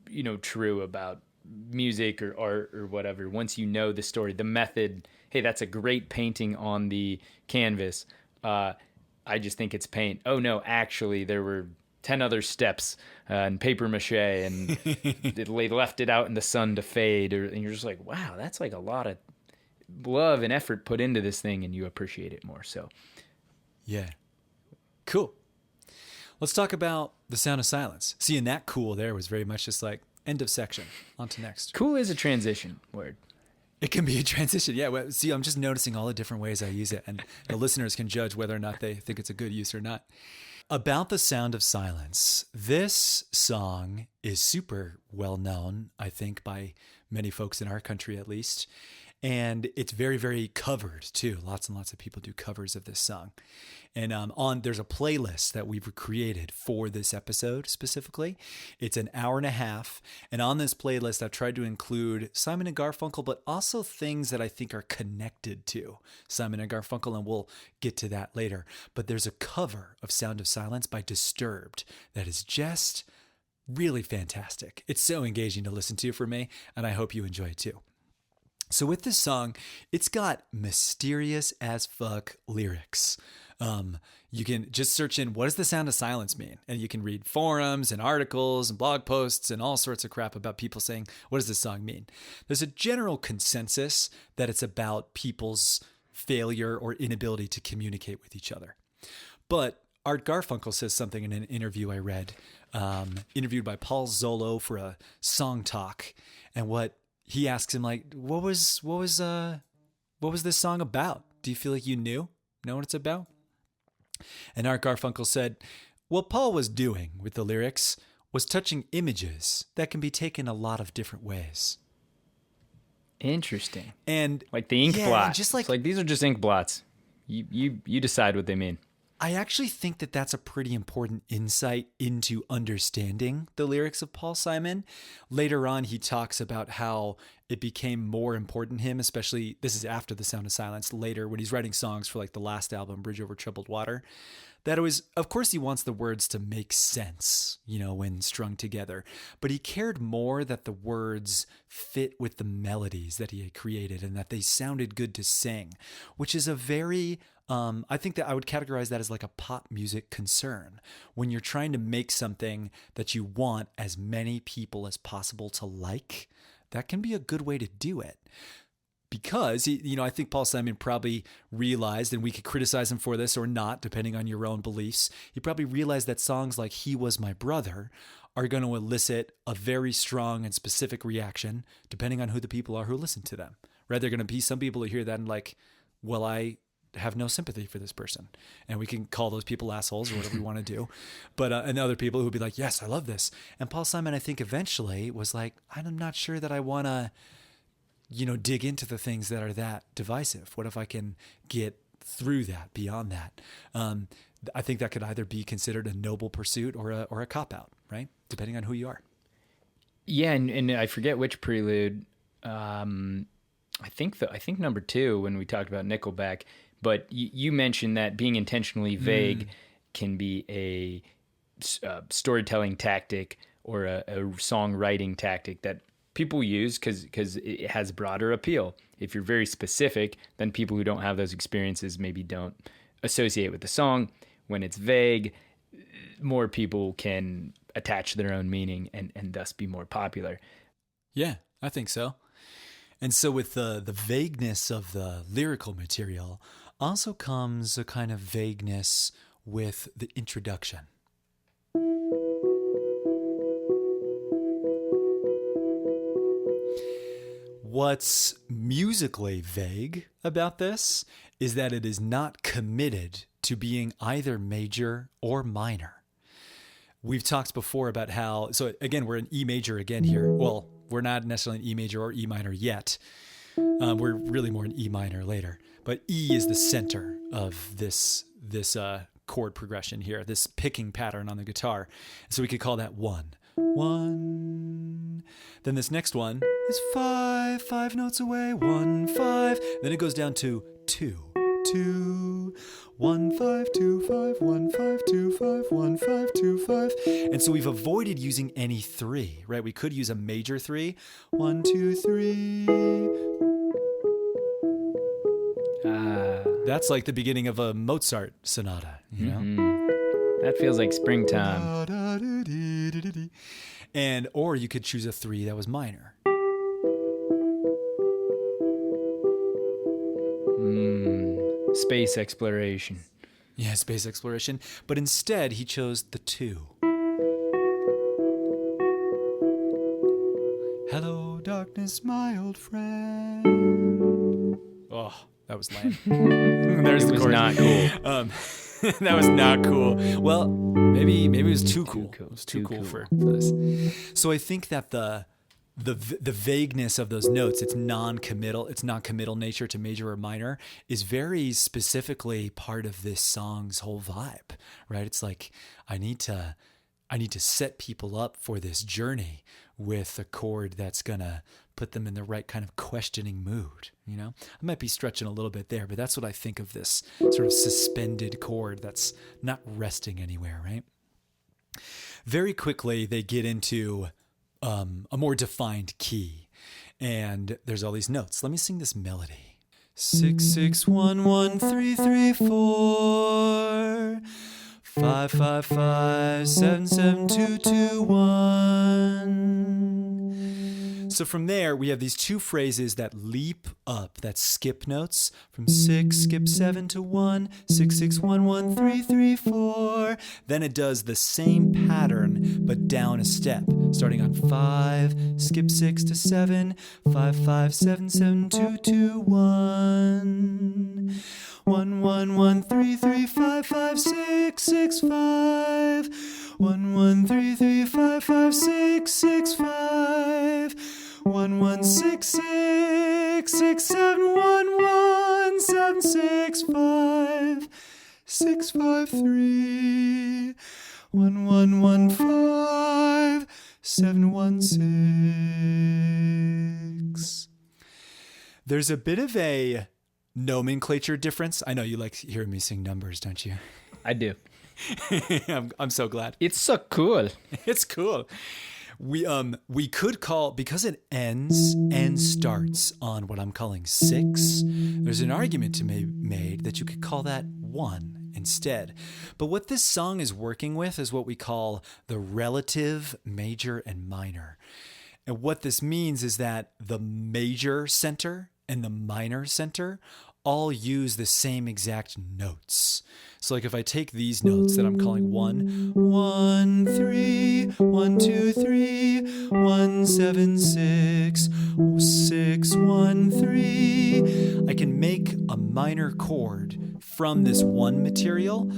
you know, true about music or art or whatever. Once you know the story, the method, hey, that's a great painting on the canvas. I just think it's paint. Oh no, actually there were 10 other steps and paper mache and they left it out in the sun to fade. And you're just like, wow, that's like a lot of love and effort put into this thing, and you appreciate it more. So yeah. Cool. Let's talk about The Sound of Silence. Seeing that cool there was very much just like end of section, on to next. Cool is a transition word. It can be a transition. Yeah. Well, see, I'm just noticing all the different ways I use it, and the listeners can judge whether or not they think it's a good use or not. About The Sound of Silence, this song is super well known, I think, by many folks in our country at least. And it's very, very covered too. Lots and lots of people do covers of this song. And there's a playlist that we've created for this episode specifically. It's an hour and a half. And on this playlist, I've tried to include Simon and Garfunkel, but also things that I think are connected to Simon and Garfunkel. And we'll get to that later. But there's a cover of Sound of Silence by Disturbed that is just really fantastic. It's so engaging to listen to for me, and I hope you enjoy it too. So with this song, it's got mysterious as fuck lyrics. You can just search in, what does the sound of silence mean? And you can read forums and articles and blog posts and all sorts of crap about people saying, what does this song mean? There's a general consensus that it's about people's failure or inability to communicate with each other. But Art Garfunkel says something in an interview I read, interviewed by Paul Zollo for a song talk, and what he asks him, like, what was this song about? Do you feel like you know what it's about? And Art Garfunkel said, what Paul was doing with the lyrics was touching images that can be taken a lot of different ways. Interesting. And like the ink blot. Just it's like these are just ink blots. You decide what they mean. I actually think that that's a pretty important insight into understanding the lyrics of Paul Simon. Later on, he talks about how it became more important to him, especially, this is after The Sound of Silence, later when he's writing songs for like the last album, Bridge Over Troubled Water, that it was, of course he wants the words to make sense, when strung together, but he cared more that the words fit with the melodies that he had created and that they sounded good to sing, which is a very, I think that I would categorize that as like a pop music concern. When you're trying to make something that you want as many people as possible to like, that can be a good way to do it. Because, I think Paul Simon probably realized, and we could criticize him for this or not, depending on your own beliefs, he probably realized that songs like He Was My Brother are going to elicit a very strong and specific reaction, depending on who the people are who listen to them. Right? There are going to be some people who hear that and like, well, I have no sympathy for this person. And we can call those people assholes or whatever we want to do. But, and other people who'd be like, yes, I love this. And Paul Simon, I think eventually was like, I'm not sure that I want to, dig into the things that are that divisive. What if I can get through that, beyond that? I think that could either be considered a noble pursuit or a cop-out, right? Depending on who you are. Yeah, and I forget which prelude. I think number 2 when we talked about Nickelback. But you mentioned that being intentionally vague can be a storytelling tactic or a songwriting tactic that people use because it has broader appeal. If you're very specific, then people who don't have those experiences maybe don't associate with the song. When it's vague, more people can attach their own meaning and thus be more popular. Yeah, I think so. And so with the vagueness of the lyrical material also comes a kind of vagueness with the introduction. What's musically vague about this is that it is not committed to being either major or minor. We've talked before about how, so again, we're in E major again here. Well, we're not necessarily in E major or E minor yet. We're really more in E minor later. But E is the center of this chord progression here, this picking pattern on the guitar. So we could call that 1. 1. Then this next one is 5 notes away, 1, 5. Then it goes down to 2, 2, 1, 5, 2, 5, 1, 5, 2, 5, 1, 5, 2, 5. And so we've avoided using any 3, right? We could use a major 3, 1, 2, 3. That's like the beginning of a Mozart sonata, That feels like springtime. And or you could choose a 3 that was minor. Space exploration. Yeah, space exploration. But instead, he chose the 2. Hello, darkness, my old friend. Oh, that was lame. There's the chorus. Not cool. That was not cool. Well, maybe it was too cool. It was too cool for this. So I think that the vagueness of those notes, its non-committal nature to major or minor is very specifically part of this song's whole vibe, right? It's like I need to set people up for this journey with a chord that's gonna put them in the right kind of questioning mood, I might be stretching a little bit there, but that's what I think of this sort of suspended chord that's not resting anywhere, right? Very quickly, they get into a more defined key, and there's all these notes. Let me sing this melody. 6 6 1 1 3 3 4 5 5 5 7 7 2 2 1 So from there, we have these two phrases that leap up, that skip notes. From 6, skip 7 to 1, 6, 6, 1, 1, 3, 3, 4. Then it does the same pattern, but down a step. Starting on 5, skip 6 to 7, 5, 5, 7, 7, 2, 2, 1. 1, 1, 1, 3, 3, 5, 5, 6, 6, 5. 1, 1, 3, 3, 5, 5, 6, 6, 5. 1, 1, 6, 6, 6, 7, 1, 1, 7, 6, 5, 6, 5, 3. 1, 1, 1, 5, 7, 1, 6. There's a bit of a nomenclature difference. I know you like hearing me sing numbers, don't you? I do. I'm so glad. It's so cool. It's cool. We could call, because it ends and starts on what I'm calling 6, there's an argument to be made that you could call that 1 instead. But what this song is working with is what we call the relative major and minor. And what this means is that the major center and the minor center all use the same exact notes. So like if I take these notes that I'm calling 1, 1, 3, 1, 2, 3, 1, 7, 6, 6, 1, 3, I can make a minor chord from this one material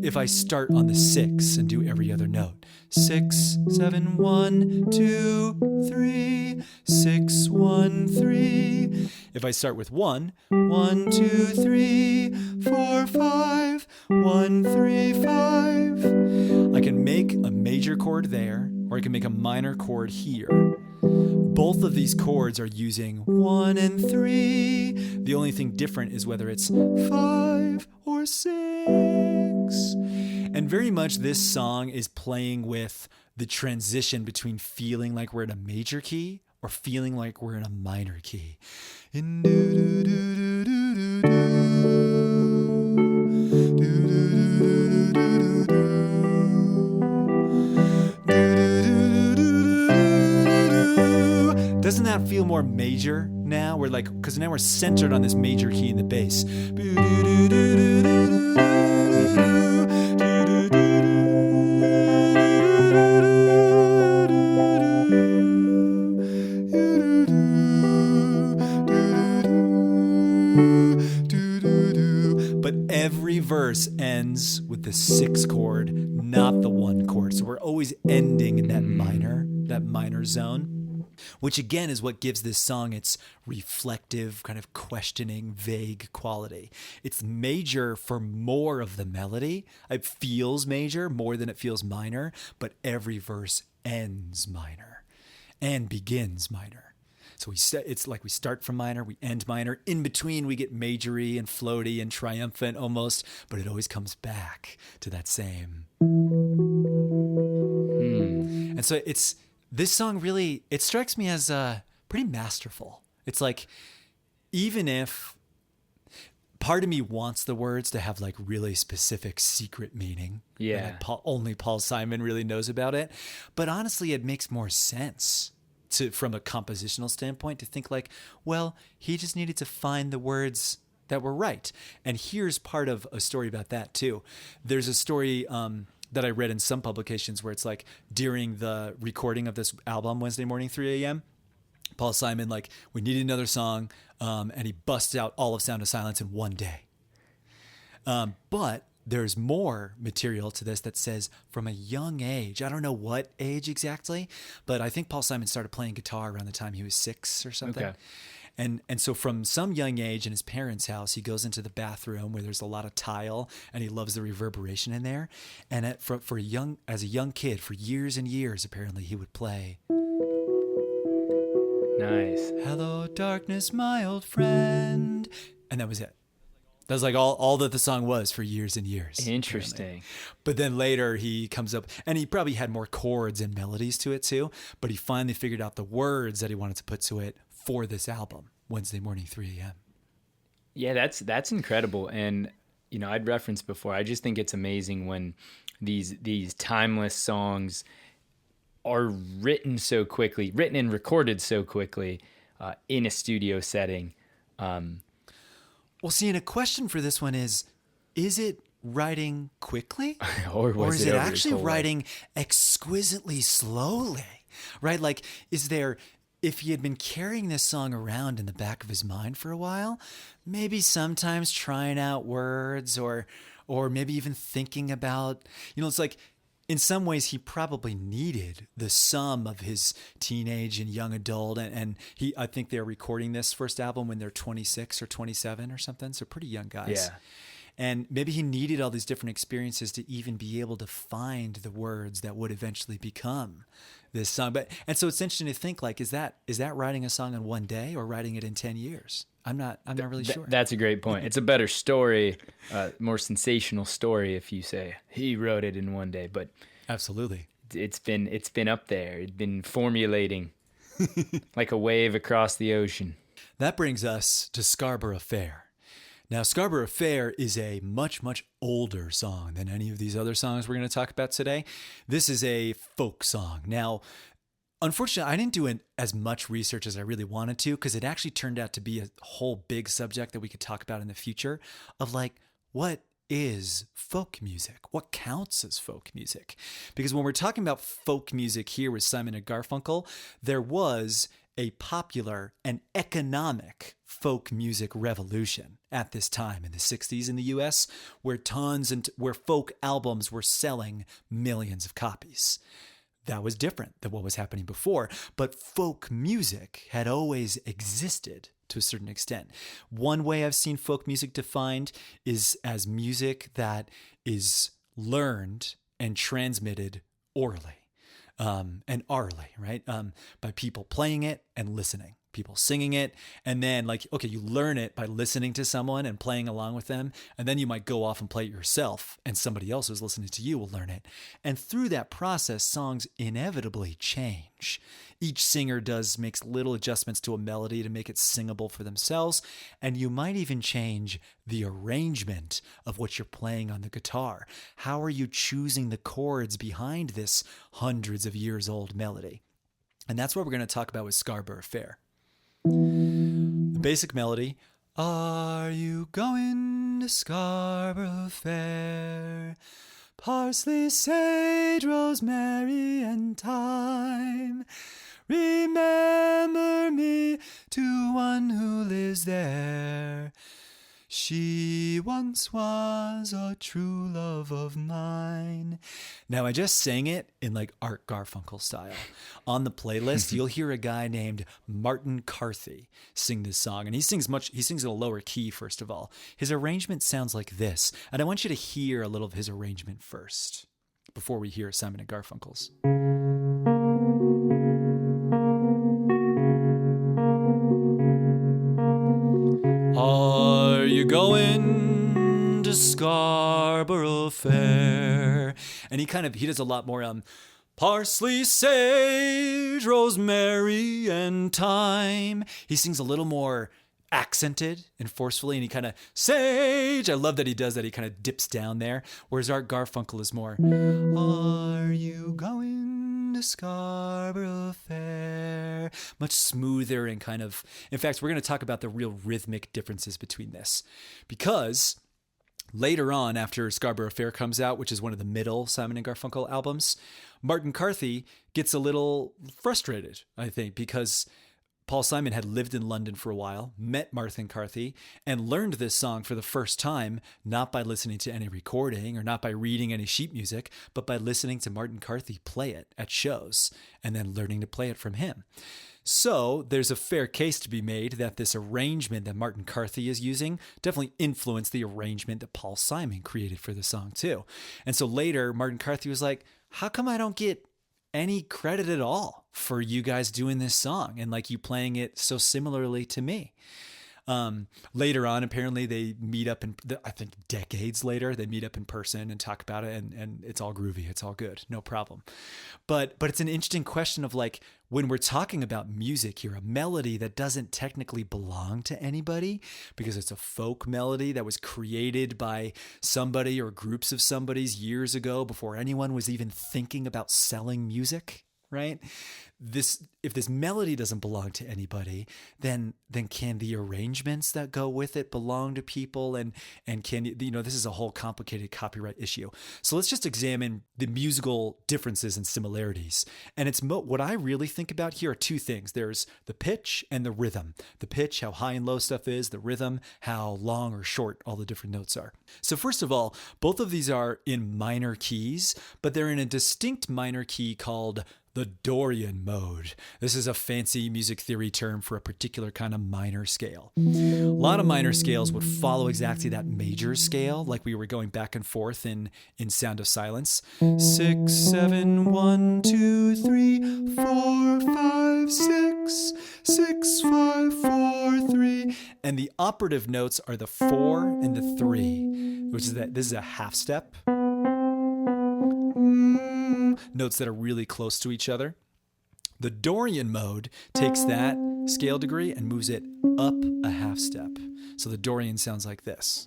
if I start on the 6 and do every other note. 6, 7, 1, 2, 3, 6, 1, 3. If I start with 1, 1, 2, 3, 4, 5, 1, 3, 5. I can make a major chord there, or I can make a minor chord here. Both of these chords are using 1 and 3. The only thing different is whether it's 5 or 6. And very much this song is playing with the transition between feeling like we're in a major key or feeling like we're in a minor key. In doesn't that feel more major now? We're like, because now we're centered on this major key in the bass. But every verse ends with the 6 chord, not the 1 chord. So we're always ending in that minor zone, which again is what gives this song its reflective, kind of questioning, vague quality. It's major for more of the melody. It feels major more than it feels minor, but every verse ends minor and begins minor. So it's like we start from minor, we end minor. In between, we get majory and floaty and triumphant almost, but it always comes back to that same. And so this song really, it strikes me as pretty masterful. It's like, even if part of me wants the words to have like really specific secret meaning. Yeah. Only Paul Simon really knows about it. But honestly, it makes more sense from a compositional standpoint to think like, well, he just needed to find the words that were right. And here's part of a story about that too. There's a story that I read in some publications where it's like during the recording of this album, Wednesday morning, 3 a.m., Paul Simon, like, we needed another song, and he busted out all of Sound of Silence in one day. But there's more material to this that says from a young age, I don't know what age exactly, but I think Paul Simon started playing guitar around the time he was 6 or something. Okay. And so from some young age in his parents' house, he goes into the bathroom where there's a lot of tile, and he loves the reverberation in there. And as a young kid, for years and years, apparently he would play. Nice. Hello, darkness, my old friend. And that was it. That was like all that the song was for years and years. Interesting. Apparently. But then later he comes up, and he probably had more chords and melodies to it too, but he finally figured out the words that he wanted to put to it for this album, Wednesday morning, 3 a.m. Yeah, that's incredible. And, you know, I'd referenced before, I just think it's amazing when these timeless songs are written and recorded so quickly in a studio setting. Well, see, and a question for this one is it writing quickly? or is it over actually its whole life? writing exquisitely slowly? Right? Like, if he had been carrying this song around in the back of his mind for a while, maybe sometimes trying out words or maybe even thinking about, it's like, in some ways he probably needed the sum of his teenage and young adult. And I think they're recording this first album when they're 26 or 27 or something. So pretty young guys. Yeah. And maybe he needed all these different experiences to even be able to find the words that would eventually become this song. And so it's interesting to think, like, is that writing a song in one day or writing it in 10 years? I'm not really sure. That's a great point. It's a better story, more sensational story if you say he wrote it in one day. But absolutely, it's been up there. It's been formulating like a wave across the ocean. That brings us to Scarborough Fair. Now, Scarborough Fair is a much, much older song than any of these other songs we're going to talk about today. This is a folk song. Now, unfortunately, I didn't do as much research as I really wanted to, because it actually turned out to be a whole big subject that we could talk about in the future of, like, what is folk music? What counts as folk music? Because when we're talking about folk music here with Simon and Garfunkel, there was a popular and economic folk music revolution at this time in the 60s in the US, where folk albums were selling millions of copies. That was different than what was happening before, but folk music had always existed to a certain extent. One way I've seen folk music defined is as music that is learned and transmitted orally. And orally, right? By people playing it and listening, people singing it. And then, like, okay, you learn it by listening to someone and playing along with them. And then you might go off and play it yourself, and somebody else who's listening to you will learn it. And through that process, songs inevitably change. Each singer makes little adjustments to a melody to make it singable for themselves. And you might even change the arrangement of what you're playing on the guitar. How are you choosing the chords behind this hundreds of years old melody? And that's what we're going to talk about with Scarborough Fair. The basic melody, are you going to Scarborough Fair? Parsley, sage, rosemary, and thyme. Remember me to one who lives there. She once was a true love of mine. Now, I just sang it in like Art Garfunkel style. On the playlist, you'll hear a guy named Martin Carthy sing this song. And he sings in a lower key, first of all. His arrangement sounds like this. And I want you to hear a little of his arrangement first, before we hear Simon and Garfunkel's. Are you going to Scarborough Fair? And he does a lot more parsley, sage, rosemary, and thyme. He sings a little more accented and forcefully, and he kind of sage. I love that he does that. He kind of dips down there. Whereas Art Garfunkel is more, are you going to Scarborough Fair? Much smoother and kind of, in fact, we're going to talk about the real rhythmic differences between this, because later on, after Scarborough Fair comes out, which is one of the middle Simon and Garfunkel albums, Martin Carthy gets a little frustrated, I think, because Paul Simon had lived in London for a while, met Martin Carthy, and learned this song for the first time, not by listening to any recording or not by reading any sheet music, but by listening to Martin Carthy play it at shows and then learning to play it from him. So there's a fair case to be made that this arrangement that Martin Carthy is using definitely influenced the arrangement that Paul Simon created for the song too. And so later, Martin Carthy was like, how come I don't get any credit at all for you guys doing this song and like you playing it so similarly to me? Later on, apparently they meet up I think decades later, they meet up in person and talk about it, and it's all groovy. It's all good. No problem. But it's an interesting question of like, when we're talking about music here, a melody that doesn't technically belong to anybody because it's a folk melody that was created by somebody or groups of somebody's years ago before anyone was even thinking about selling music. right? If this melody doesn't belong to anybody, then can the arrangements that go with it belong to people? And can this is a whole complicated copyright issue. So let's just examine the musical differences and similarities. And it's what I really think about here are two things. There's the pitch and the rhythm. The pitch, how high and low stuff is. The rhythm, how long or short all the different notes are. So first of all, both of these are in minor keys, but they're in a distinct minor key called the Dorian mode. This is a fancy music theory term for a particular kind of minor scale. A lot of minor scales would follow exactly that major scale, like we were going back and forth in Sound of Silence. 6, 7, 1, 2, 3, 4, 5, 6, 6, 5, 4, 3. And the operative notes are the 4 and the 3, which is that this is a half step. Notes that are really close to each other. The Dorian mode takes that scale degree and moves it up a half step. So the Dorian sounds like this.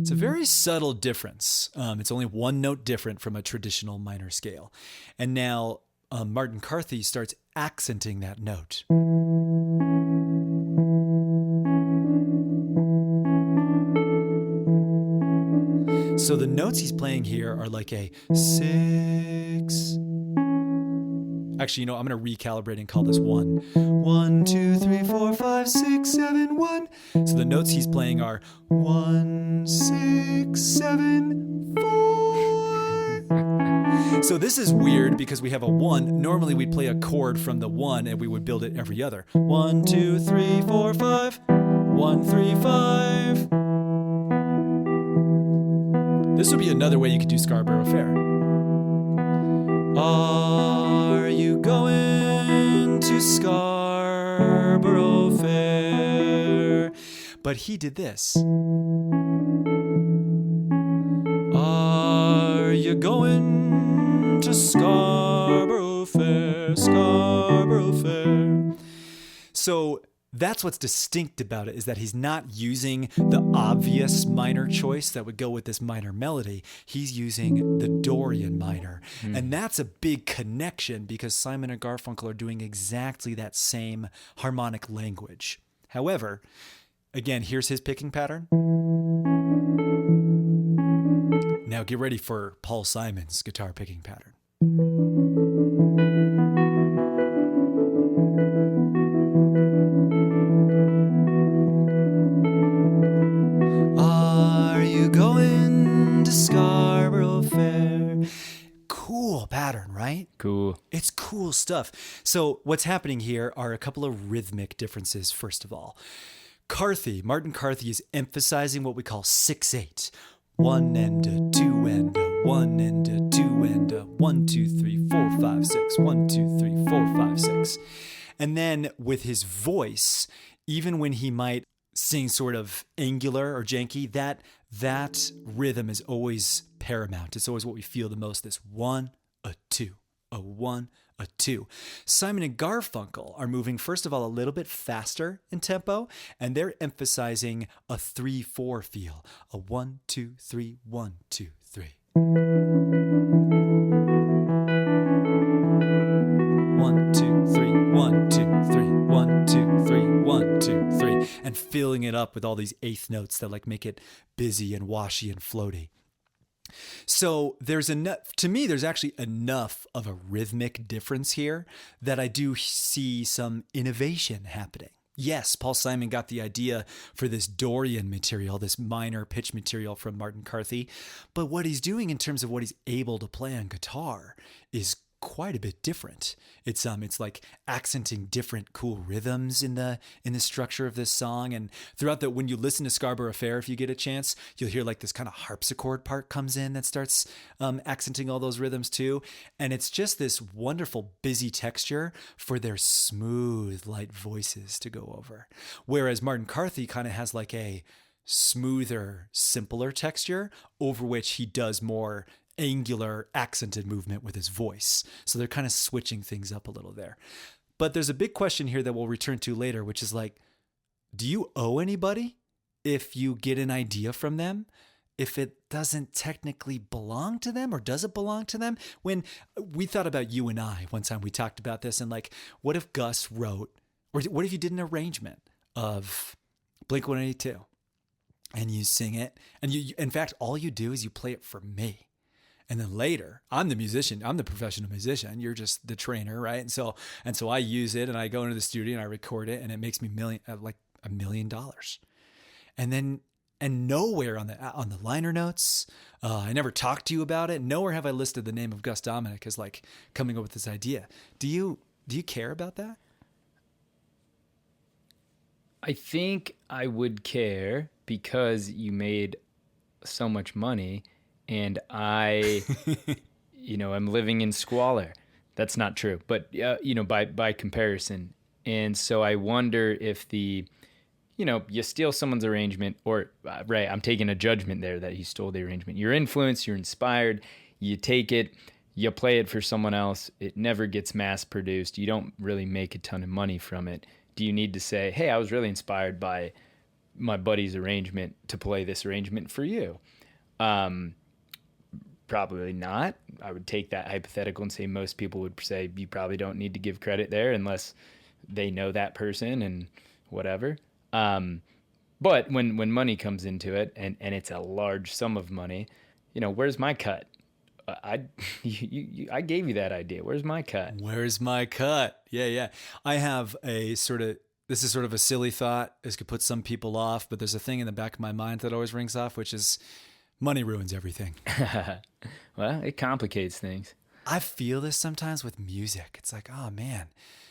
It's a very subtle difference. It's only one note different from a traditional minor scale. And now Martin Carthy starts accenting that note. So the notes he's playing here are like a 6. Actually, I'm going to recalibrate and call this 1. 1, 2, 3, 4, 5, 6, 7, 1. So the notes he's playing are 1, 6, 7, 4. So this is weird because we have a 1. Normally we'd play a chord from the 1 and we would build it every other. 1, 2, 3, 4, 5. 1, 3, 5. This would be another way you could do Scarborough Fair. Are you going to Scarborough Fair? But he did this. Are you going to Scarborough Fair? Scarborough Fair. So that's what's distinct about it, is that he's not using the obvious minor choice that would go with this minor melody. He's using the Dorian minor. And that's a big connection because Simon and Garfunkel are doing exactly that same harmonic language. However, again, here's his picking pattern. Now get ready for Paul Simon's guitar picking pattern. Going to Scarborough Fair. Cool pattern, right? Cool. It's cool stuff. So what's happening here are a couple of rhythmic differences, first of all. Martin Carthy is emphasizing what we call 6/8. 1 and a 2 and a 1 and a 2 and a 1, 2, 3, 4, 5, 6. 1, 2, 3, 4, 5, 6. And then with his voice, even when he might sing sort of angular or janky, that rhythm is always paramount. It's always what we feel the most, this 1, a 2, a 1, a 2. Simon and Garfunkel are moving, first of all, a little bit faster in tempo, and they're emphasizing a 3/4 feel, a 1, 2, 3, 1, 2, 3. 1, 2, 3, 1, 2, 3, 1, 2, 3, 1, 2, 3, and filling it up with all these eighth notes that make it busy and washy and floaty. So there's actually enough of a rhythmic difference here that I do see some innovation happening. Yes, Paul Simon got the idea for this Dorian material, this minor pitch material from Martin Carthy, but what he's doing in terms of what he's able to play on guitar is quite a bit different. It's like accenting different cool rhythms in the structure of this song, and throughout when you listen to Scarborough Fair, if you get a chance, you'll hear this kind of harpsichord part comes in that starts accenting all those rhythms too, and it's just this wonderful busy texture for their smooth light voices to go over. Whereas Martin Carthy kind of has a smoother, simpler texture over which he does more angular, accented movement with his voice. So they're kind of switching things up a little there. But there's a big question here that we'll return to later, which is do you owe anybody if you get an idea from them, if it doesn't technically belong to them, or does it belong to them? When we thought about You and I, one time we talked about this, and like, what if Gus wrote, or what if you did an arrangement of Blink-182 and you sing it, and you, in fact, all you do is you play it for me. And then later, I'm the musician, I'm the professional musician, you're just the trainer, right? And so I use it, and I go into the studio and I record it, and it makes me like $1 million. And nowhere on the liner notes, I never talked to you about it. Nowhere have I listed the name of Gus Dominic as like coming up with this idea. Do you care about that? I think I would care because you made so much money, and I, I'm living in squalor. That's not true, but by comparison. And so I wonder if you steal someone's arrangement, or right, I'm taking a judgment there that he stole the arrangement. You're influenced, you're inspired, you take it, you play it for someone else. It never gets mass produced. You don't really make a ton of money from it. Do you need to say, hey, I was really inspired by my buddy's arrangement to play this arrangement for you? Probably not. I would take that hypothetical and say most people would say you probably don't need to give credit there unless they know that person and whatever. But when money comes into it, and it's a large sum of money, where's my cut? I gave you that idea. Where's my cut? Where's my cut? Yeah. I have this is sort of a silly thought. This could put some people off, but there's a thing in the back of my mind that always rings off, which is money ruins everything. Well, it complicates things. I feel this sometimes with music. It's like, oh man,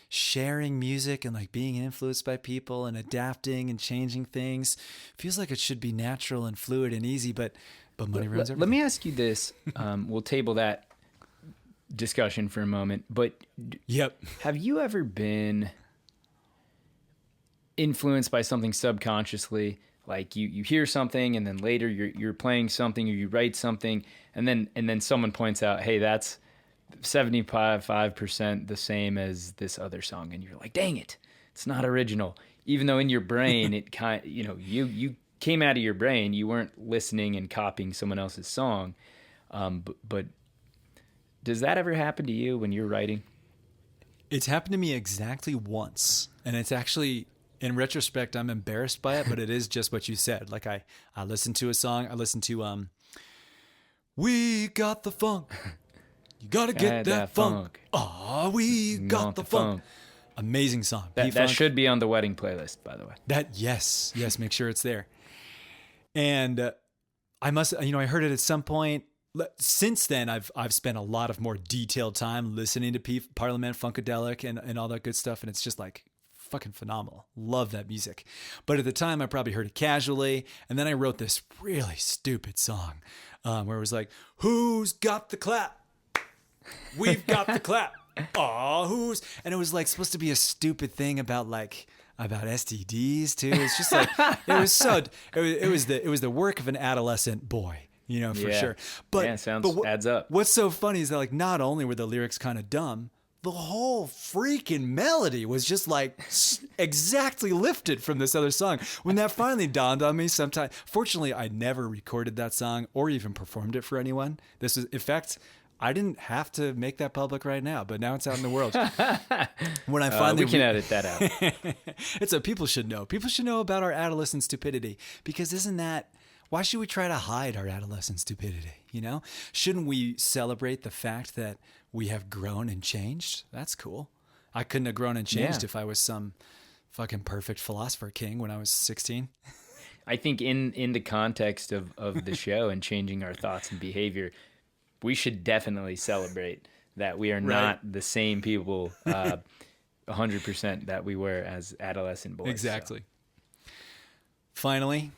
sharing music and like being influenced by people and adapting and changing things feels like it should be natural and fluid and easy, but money ruins everything. Let me ask you this. We'll table that discussion for a moment, but yep. Have you ever been influenced by something subconsciously? Like you hear something, and then later you're playing something, or you write something, and then someone points out, hey, that's 75% the same as this other song, and you're like, dang it, it's not original. Even though in your brain it you came out of your brain, you weren't listening and copying someone else's song. But does that ever happen to you when you're writing? It's happened to me exactly once, and it's actually, in retrospect, I'm embarrassed by it, but it is just what you said. Like I listened to a song. I listened to We Got the Funk. You gotta get that funk. Aw, we got the funk. Amazing song. That should be on the wedding playlist, by the way. Yes, make sure it's there. And I heard it at some point. Since then, I've spent a lot of more detailed time listening to Parliament Funkadelic and all that good stuff, and it's just like fucking phenomenal. Love that music. But at the time, I probably heard it casually, and then I wrote this really stupid song where it was like, "Who's got the clap? We've got the clap. Aw, who's?" And it was like supposed to be a stupid thing about STDs too. It's just like it was the work of an adolescent boy, for sure. But adds up. What's so funny is that like not only were the lyrics kind of dumb, the whole freaking melody was just like exactly lifted from this other song. When that finally dawned on me sometime, fortunately I never recorded that song or even performed it for anyone. This was, in fact, I didn't have to make that public right now, but now it's out in the world. When I finally we can edit that out. It's what people should know. People should know about our adolescent stupidity, because why should we try to hide our adolescent stupidity? Shouldn't we celebrate the fact that we have grown and changed? That's cool. I couldn't have grown and changed if I was some fucking perfect philosopher king when I was 16. I think in the context of the show and changing our thoughts and behavior, we should definitely celebrate that we are not the same people 100% that we were as adolescent boys. Exactly. So. Finally,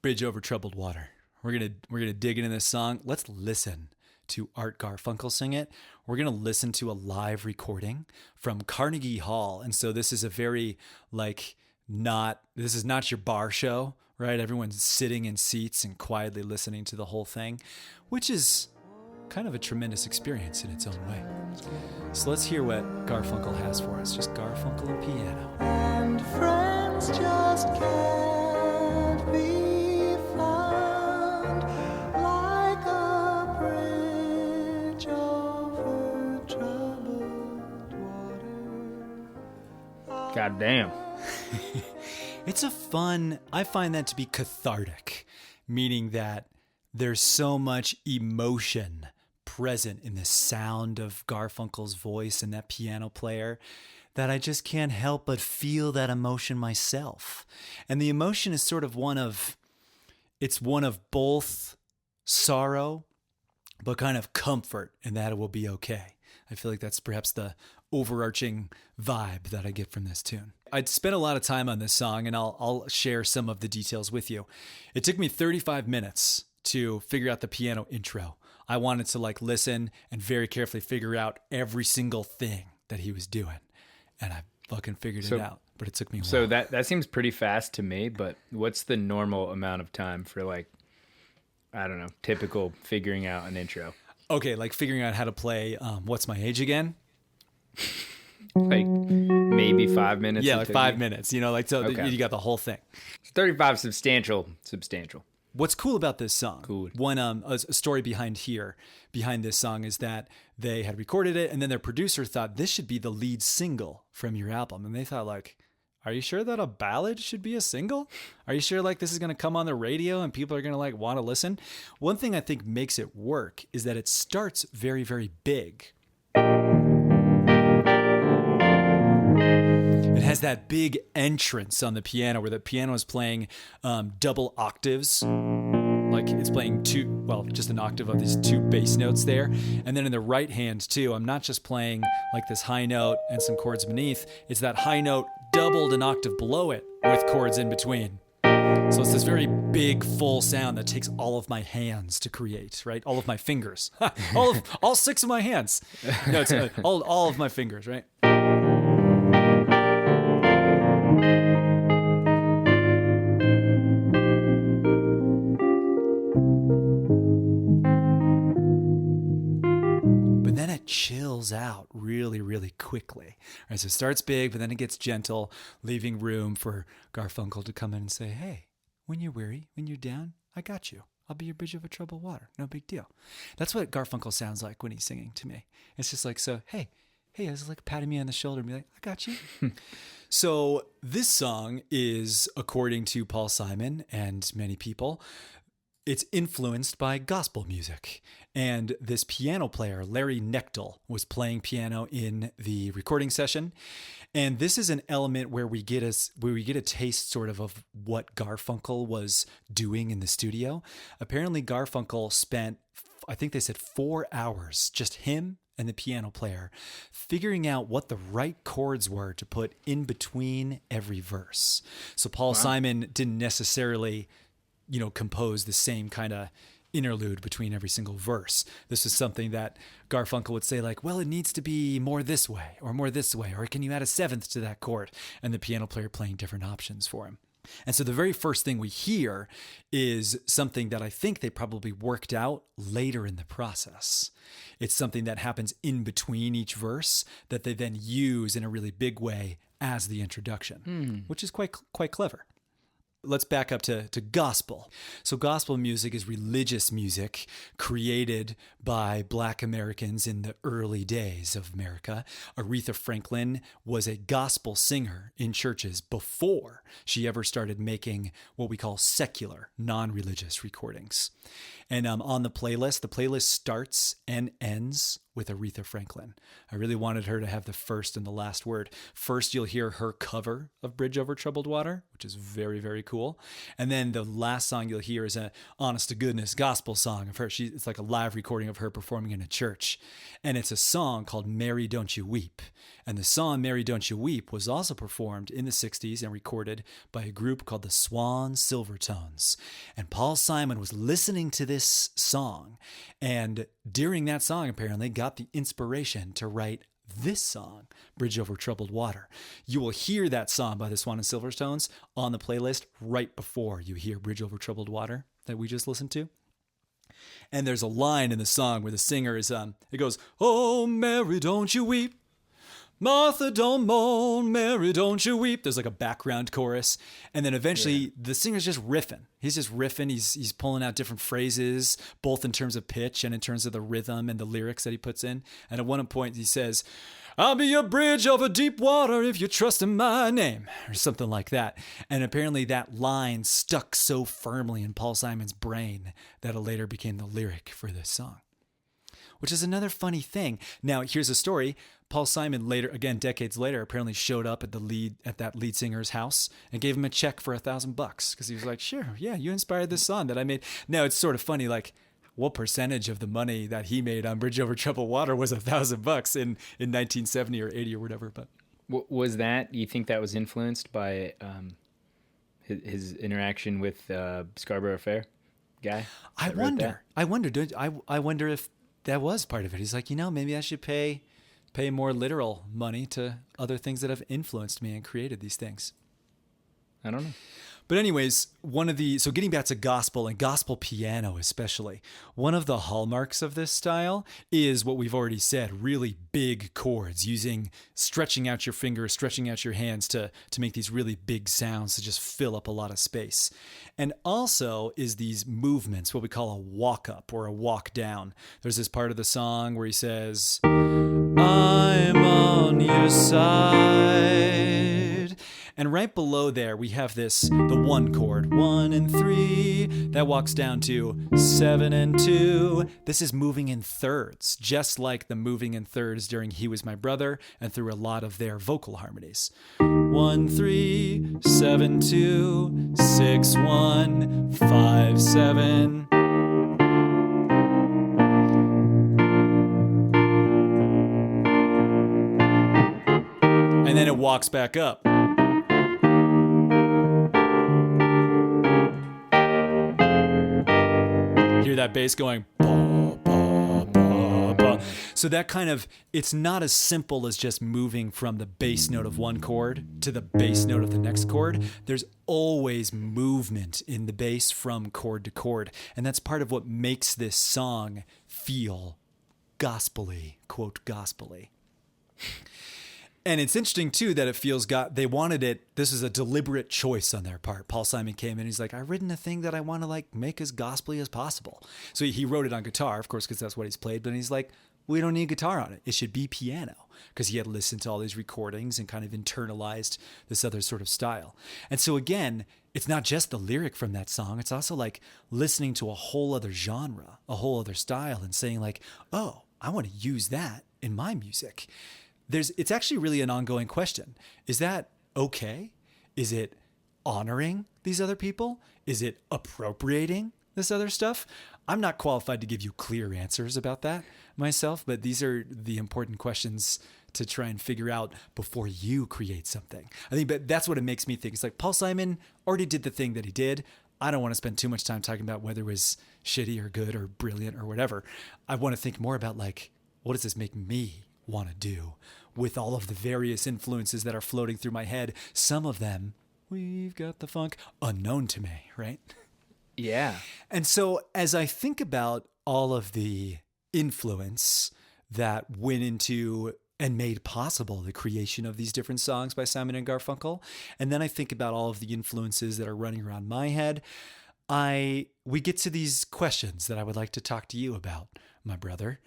Bridge Over Troubled Water. We're gonna dig into this song. Let's listen to Art Garfunkel sing it. We're gonna listen to a live recording from Carnegie Hall, and so this is a very this is not your bar show, right? Everyone's sitting in seats and quietly listening to the whole thing, which is kind of a tremendous experience in its own way. So let's hear what Garfunkel has for us. Just Garfunkel and piano. And friends just can't be God damn. It's I find that to be cathartic, meaning that there's so much emotion present in the sound of Garfunkel's voice and that piano player that I just can't help but feel that emotion myself. And the emotion is sort of one of both sorrow, but kind of comfort in that it will be okay. I feel like that's perhaps the overarching vibe that I get from this tune. I'd spent a lot of time on this song, and I'll share some of the details with you. It took me 35 minutes to figure out the piano intro. I wanted to listen and very carefully figure out every single thing that he was doing. And I fucking figured it out, but it took me a while. So that seems pretty fast to me, but what's the normal amount of time for I don't know, typical figuring out an intro? Okay, figuring out how to play What's My Age Again? Maybe 5 minutes? Yeah, 5 minutes, Okay. You got the whole thing. 35, substantial. What's cool about this song, Cool. one a story behind this song is that they had recorded it, and then their producer thought this should be the lead single from your album. And they thought are you sure that a ballad should be a single? Are you sure this is going to come on the radio and people are going to want to listen? One thing I think makes it work is that it starts very, very big. It has that big entrance on the piano where the piano is playing double octaves. It's playing just an octave of these two bass notes there. And then in the right hand too, I'm not just playing this high note and some chords beneath. It's that high note doubled an octave below it with chords in between. So it's this very big, full sound that takes all of my hands to create, right? All of my fingers. all 6 of my hands. No, it's all of my fingers, right? Chills out really, really quickly. Right, so it starts big, but then it gets gentle, leaving room for Garfunkel to come in and say, hey, when you're weary, when you're down, I got you. I'll be your bridge over troubled water. No big deal. That's what Garfunkel sounds like when he's singing to me. It's just hey, it's patting me on the shoulder and be like, I got you. So this song is, according to Paul Simon and many people, it's influenced by gospel music. And this piano player, Larry Knechtel, was playing piano in the recording session. And this is an element where we get a taste sort of what Garfunkel was doing in the studio. Apparently Garfunkel spent, I think they said 4 hours, just him and the piano player, figuring out what the right chords were to put in between every verse. So Paul Simon didn't necessarily compose the same kind of interlude between every single verse. This is something that Garfunkel would say well, it needs to be more this way, or can you add a seventh to that chord? And the piano player playing different options for him. And so the very first thing we hear is something that I think they probably worked out later in the process. It's something that happens in between each verse that they then use in a really big way as the introduction, which is quite clever. Let's back up to gospel. So gospel music is religious music created by Black Americans in the early days of America. Aretha Franklin was a gospel singer in churches before she ever started making what we call secular, non-religious recordings. And on the playlist starts and ends with Aretha Franklin. I really wanted her to have the first and the last word. First, you'll hear her cover of Bridge Over Troubled Water, which is very, very cool. And then the last song you'll hear is an honest-to-goodness gospel song of her. It's like a live recording of her performing in a church. And it's a song called Mary, Don't You Weep. And the song Mary, Don't You Weep was also performed in the 60s and recorded by a group called the Swan Silvertones. And Paul Simon was listening to this song, and during that song apparently got the inspiration to write this song, Bridge Over Troubled Water. You will hear that song by the Swan and Silvertones on the playlist right before you hear Bridge Over Troubled Water that we just listened to. And there's a line in the song where the singer is, it goes, oh, Mary, don't you weep. Martha, don't moan, Mary, don't you weep. There's like a background chorus. And then eventually the singer's just riffing. He's just riffing. He's pulling out different phrases, both in terms of pitch and in terms of the rhythm and the lyrics that he puts in. And at one point he says, I'll be a bridge over deep water if you trust in my name, or something like that. And apparently that line stuck so firmly in Paul Simon's brain that it later became the lyric for this song, which is another funny thing. Now, here's a story. Paul Simon later, again, decades later, apparently showed up at that lead singer's house and gave him a check for $1,000 because he was like, sure, yeah, you inspired this song that I made. Now, it's sort of funny, like, what percentage of the money that he made on Bridge Over Troubled Water was $1,000 in 1970 or 80 or whatever? But was that, you think that was influenced by his interaction with Scarborough Fair guy? I wonder if that was part of it. He's like, maybe I should pay more literal money to other things that have influenced me and created these things. I don't know. But anyways, so getting back to gospel and gospel piano especially, one of the hallmarks of this style is what we've already said, really big chords, stretching out your fingers, stretching out your hands to make these really big sounds to just fill up a lot of space. And also is these movements, what we call a walk up or a walk down. There's this part of the song where he says, I'm on your side. And right below there, we have the 1 chord, 1 and 3, that walks down to 7 and 2. This is moving in thirds, just like the moving in thirds during He Was My Brother and through a lot of their vocal harmonies. 1, 3, 7, 2, 6, 1, 5, 7. And then it walks back up. Hear that bass going, ba, ba, ba, ba. So that it's not as simple as just moving from the bass note of one chord to the bass note of the next chord. There's always movement in the bass from chord to chord. And that's part of what makes this song feel gospel-y, quote, gospel-y. And it's interesting, too, that it feels they wanted it. This is a deliberate choice on their part. Paul Simon came in. He's like, I've written a thing that I want to make as gospel-y as possible. So he wrote it on guitar, of course, because that's what he's played. But he's like, we don't need guitar on it. It should be piano, because he had listened to all these recordings and kind of internalized this other sort of style. And so, again, it's not just the lyric from that song. It's also like listening to a whole other genre, a whole other style, and saying like, oh, I want to use that in my music. It's actually really an ongoing question. Is that okay? Is it honoring these other people? Is it appropriating this other stuff? I'm not qualified to give you clear answers about that myself, but these are the important questions to try and figure out before you create something. I think that's what it makes me think. It's like Paul Simon already did the thing that he did. I don't want to spend too much time talking about whether it was shitty or good or brilliant or whatever. I want to think more about what does this make me want to do with all of the various influences that are floating through my head. Some of them, we've got the funk, unknown to me, right? Yeah. And so as I think about all of the influence that went into and made possible the creation of these different songs by Simon and Garfunkel, and then I think about all of the influences that are running around my head, we get to these questions that I would like to talk to you about, my brother.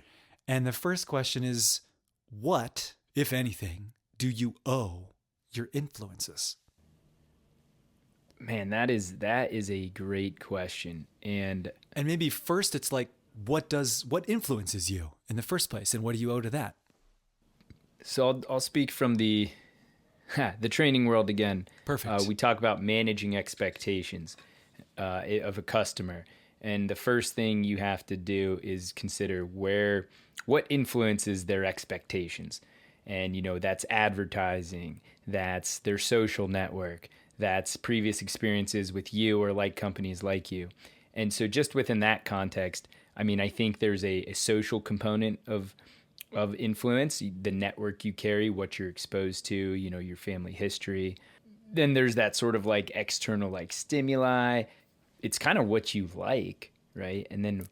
And the first question is, what, if anything, do you owe your influences? Man, that is a great question. And maybe first it's like, what influences you in the first place, and what do you owe to that? So I'll speak from the training world again. Perfect. We talk about managing expectations of a customer. And the first thing you have to do is consider what influences their expectations. And, that's advertising, that's their social network, that's previous experiences with you or like companies like you. And so just within that context, I think there's a social component of influence, the network you carry, what you're exposed to, your family history. Then there's that sort of external stimuli. It's kind of what you like, right? And then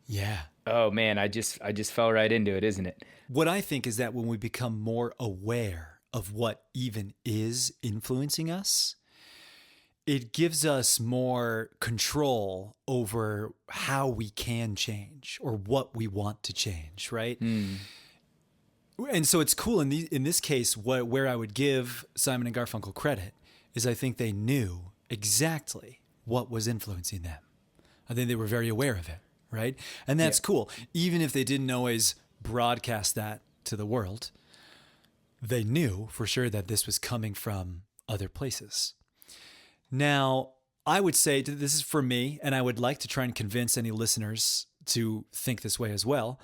Yeah. Oh man, I just fell right into it, isn't it? What I think is that when we become more aware of what even is influencing us, it gives us more control over how we can change or what we want to change, right? And so it's cool in this case, where I would give Simon and Garfunkel credit is I think they knew exactly what was influencing them. I think they were very aware of it, right? And that's cool. Even if they didn't always broadcast that to the world, they knew for sure that this was coming from other places. Now, I would say this is for me, and I would like to try and convince any listeners to think this way as well.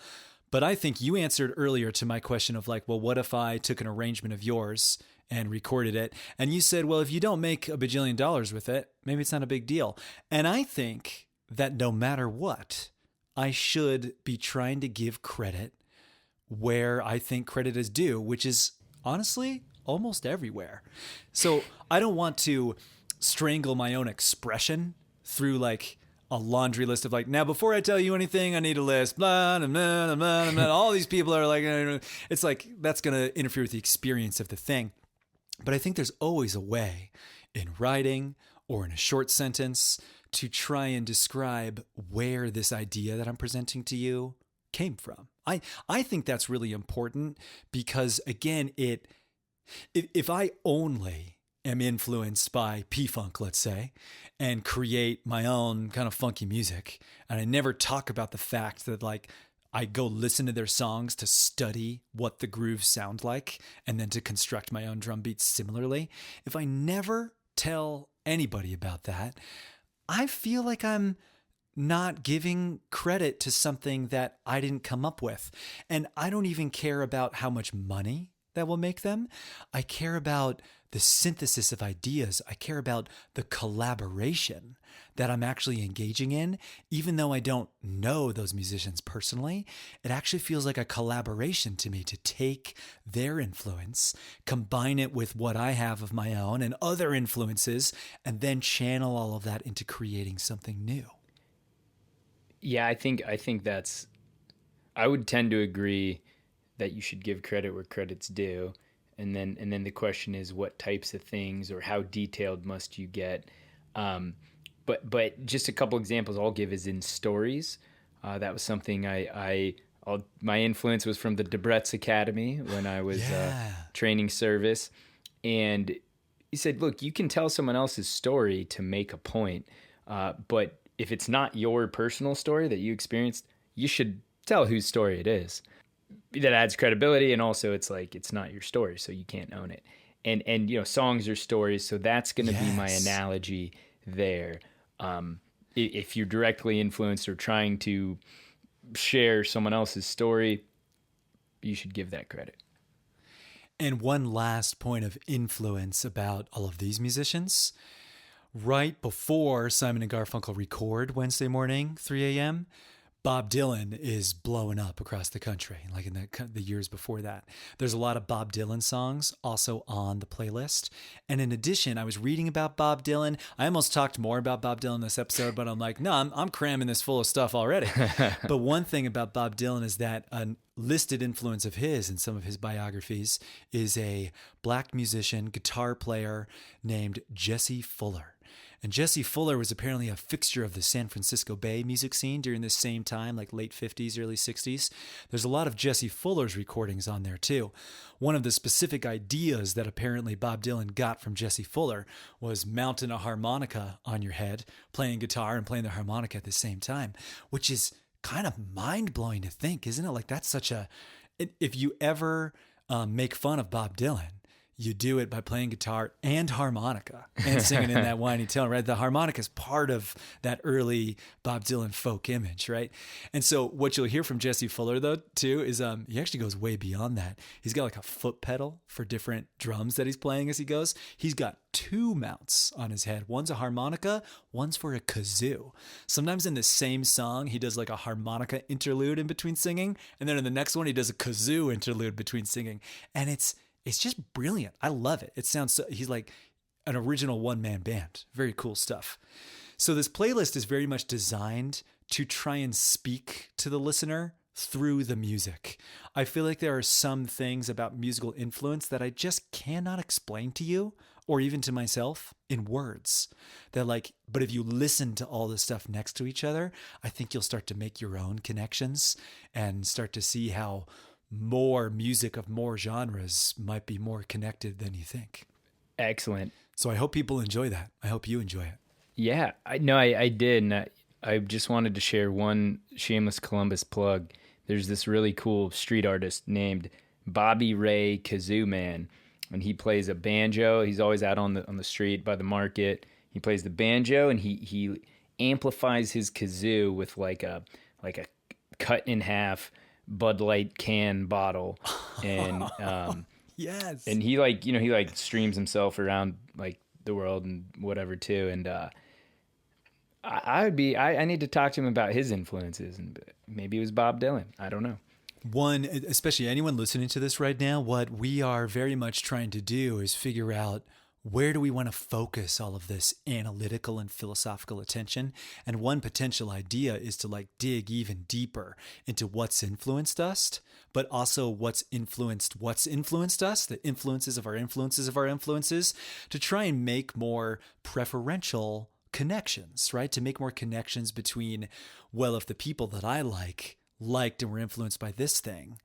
But I think you answered earlier to my question of like, well, what if I took an arrangement of yours and recorded it? And you said, well, if you don't make $1 bajillion with it, maybe it's not a big deal. And I think that no matter what, I should be trying to give credit where I think credit is due, which is honestly almost everywhere. So I don't want to strangle my own expression through like a laundry list of like, now before I tell you anything, I need a list, blah, blah, blah, blah, blah. All these people are like, it's like, that's going to interfere with the experience of the thing. But I think there's always a way in writing or in a short sentence to try and describe where this idea that I'm presenting to you came from. I think that's really important because again, if I only am influenced by P-Funk, let's say, and create my own kind of funky music, and I never talk about the fact that like I go listen to their songs to study what the grooves sound like and then to construct my own drum beats similarly. If I never tell anybody about that, I feel like I'm not giving credit to something that I didn't come up with. And I don't even care about how much money that will make them. I care about the synthesis of ideas. I care about the collaboration that I'm actually engaging in. Even though I don't know those musicians personally, it actually feels like a collaboration to me to take their influence, combine it with what I have of my own and other influences, and then channel all of that into creating something new. Yeah, I think I would tend to agree that you should give credit where credit's due. And then the question is, what types of things or how detailed must you get? But just a couple examples I'll give is in stories. That was something my influence was from the Debrett's Academy when I was training service. And he said, look, you can tell someone else's story to make a point, but if it's not your personal story that you experienced, you should tell whose story it is. That adds credibility, and also it's like it's not your story, so you can't own it. And you know, songs are stories, so that's going to be my analogy there. If you're directly influenced or trying to share someone else's story, you should give that credit. And one last point of influence about all of these musicians. Right before Simon and Garfunkel record Wednesday morning, 3 a.m., Bob Dylan is blowing up across the country, like in the years before that. There's a lot of Bob Dylan songs also on the playlist. And in addition, I was reading about Bob Dylan. I almost talked more about Bob Dylan this episode, but I'm like, no, I'm cramming this full of stuff already. But one thing about Bob Dylan is that a listed influence of his in some of his biographies is a black musician, guitar player named Jesse Fuller. And Jesse Fuller was apparently a fixture of the San Francisco Bay music scene during this same time, like late 50s, early 60s. There's a lot of Jesse Fuller's recordings on there too. One of the specific ideas that apparently Bob Dylan got from Jesse Fuller was mounting a harmonica on your head, playing guitar and playing the harmonica at the same time, which is kind of mind-blowing to think, isn't it? Like that's such a... If you ever make fun of Bob Dylan, you do it by playing guitar and harmonica and singing in that whiny tone, right? The harmonica is part of that early Bob Dylan folk image, right? And so what you'll hear from Jesse Fuller, though, too, is he actually goes way beyond that. He's got like a foot pedal for different drums that he's playing as he goes. He's got 2 mounts on his head. One's a harmonica, one's for a kazoo. Sometimes in the same song, he does like a harmonica interlude in between singing, and then in the next one, he does a kazoo interlude between singing. And it's just brilliant. I love it. It sounds so, he's like an original one-man band. Very cool stuff. So this playlist is very much designed to try and speak to the listener through the music. I feel like there are some things about musical influence that I just cannot explain to you or even to myself in words. That like, but if you listen to all the stuff next to each other, I think you'll start to make your own connections and start to see how more music of more genres might be more connected than you think. Excellent. So I hope people enjoy that. I hope you enjoy it. Yeah, I did. And I just wanted to share one shameless Columbus plug. There's this really cool street artist named Bobby Ray Kazoo Man, and he plays a banjo. He's always out on the street by the market. He plays the banjo, and he amplifies his kazoo with like a cut in half Bud Light can bottle, and yes, and he he streams himself around like the world and whatever too, and I need to talk to him about his influences, and maybe it was Bob Dylan. I don't know. One, especially anyone listening to this right now, what we are very much trying to do is figure out where do we want to focus all of this analytical and philosophical attention. And one potential idea is to like dig even deeper into what's influenced us, but also what's influenced us, the influences of our influences, to try and make more preferential connections, right? To make more connections between, well, if the people that I liked and were influenced by this thing,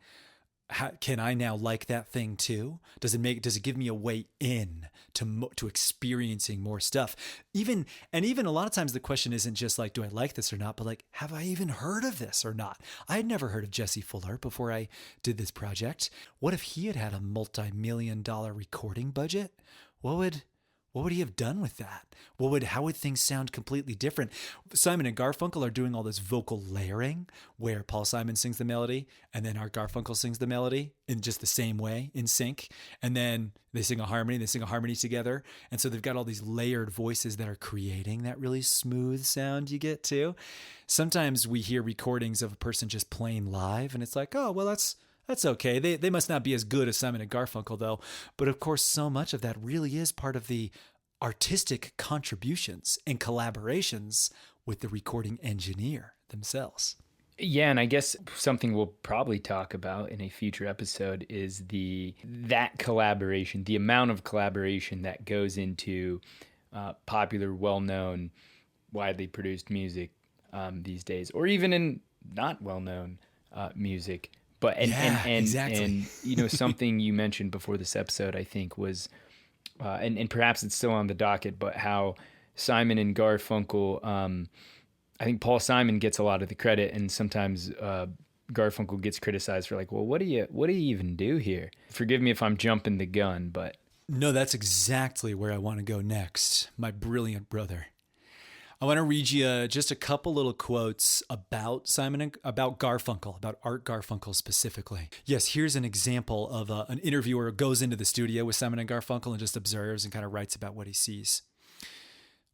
can I now like that thing too? Does it give me a way in to experiencing more stuff? Even a lot of times the question isn't just like, do I like this or not? But like, have I even heard of this or not? I had never heard of Jesse Fuller before I did this project. What if he had a multi-million-dollar recording budget? What would he have done with that? How would things sound completely different? Simon and Garfunkel are doing all this vocal layering where Paul Simon sings the melody and then Art Garfunkel sings the melody in just the same way, in sync. And then they sing a harmony together. And so they've got all these layered voices that are creating that really smooth sound you get too. Sometimes we hear recordings of a person just playing live and it's like, oh, well, that's okay. They must not be as good as Simon and Garfunkel, though. But of course, so much of that really is part of the artistic contributions and collaborations with the recording engineer themselves. Yeah, and I guess something we'll probably talk about in a future episode is that collaboration, the amount of collaboration that goes into popular, well-known, widely produced music these days, or even in not well-known music. But exactly. And something you mentioned before this episode, I think, was and perhaps it's still on the docket, but how Simon and Garfunkel, I think Paul Simon gets a lot of the credit, and sometimes Garfunkel gets criticized for like, well, what do you even do here? Forgive me if I'm jumping the gun, but no, that's exactly where I want to go next, my brilliant brother. I want to read you just a couple little quotes about about Garfunkel, about Art Garfunkel specifically. Yes, here's an example of an interviewer who goes into the studio with Simon and Garfunkel and just observes and kind of writes about what he sees.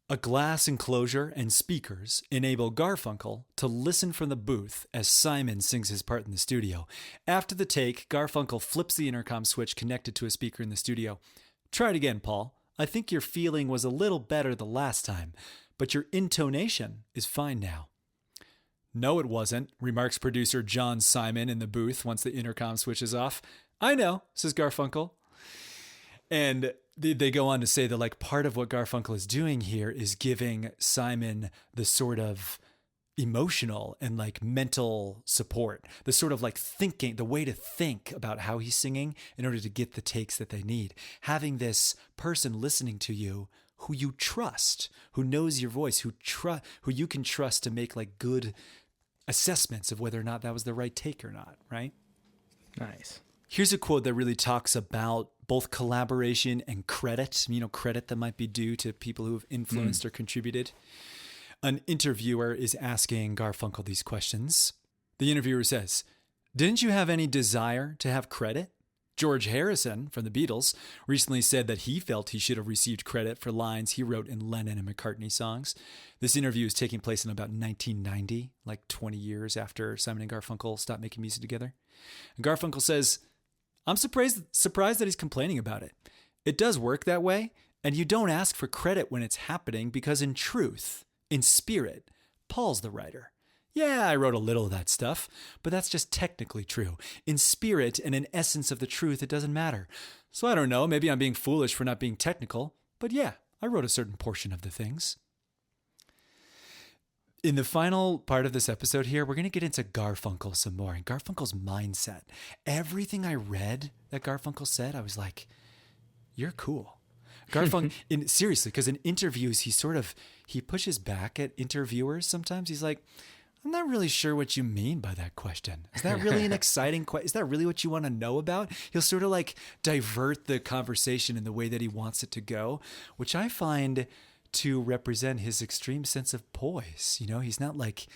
A glass enclosure and speakers enable Garfunkel to listen from the booth as Simon sings his part in the studio. After the take, Garfunkel flips the intercom switch connected to a speaker in the studio. Try it again, Paul. I think your feeling was a little better the last time, but your intonation is fine now. No, it wasn't, remarks producer John Simon in the booth once the intercom switches off. I know, says Garfunkel. And they go on to say that like part of what Garfunkel is doing here is giving Simon the sort of emotional and like mental support, the sort of like thinking, the way to think about how he's singing in order to get the takes that they need. Having this person listening to you who you trust, who knows your voice, who you can trust to make like good assessments of whether or not that was the right take or not, right? Nice. Here's a quote that really talks about both collaboration and credit, credit that might be due to people who have influenced or contributed. An interviewer is asking Garfunkel these questions. The interviewer says, "Didn't you have any desire to have credit?" George Harrison from the Beatles recently said that he felt he should have received credit for lines he wrote in Lennon and McCartney songs. This interview is taking place in about 1990, like 20 years after Simon and Garfunkel stopped making music together. And Garfunkel says, "I'm surprised that he's complaining about it. It does work that way, and you don't ask for credit when it's happening because in truth, in spirit, Paul's the writer. Yeah, I wrote a little of that stuff, but that's just technically true. In spirit and in essence of the truth, it doesn't matter. So I don't know, maybe I'm being foolish for not being technical, but yeah, I wrote a certain portion of the things. In the final part of this episode here, we're going to get into Garfunkel some more and Garfunkel's mindset. Everything I read that Garfunkel said, I was like, you're cool. Garfunkel, seriously, because in interviews, he pushes back at interviewers sometimes. He's like, I'm not really sure what you mean by that question. Is that really an exciting question? Is that really what you want to know about? He'll sort of like divert the conversation in the way that he wants it to go, which I find to represent his extreme sense of poise. You know, he's not like,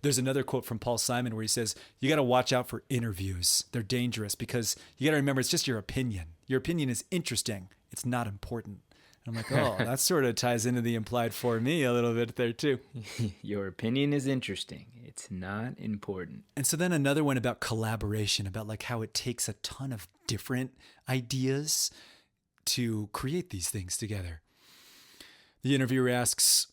there's another quote from Paul Simon where he says, you got to watch out for interviews. They're dangerous because you got to remember, it's just your opinion. Your opinion is interesting. It's not important. I'm like, oh, that sort of ties into the implied for me a little bit there too. Your opinion is interesting. It's not important. And so then another one about collaboration, about like how it takes a ton of different ideas to create these things together. The interviewer asks,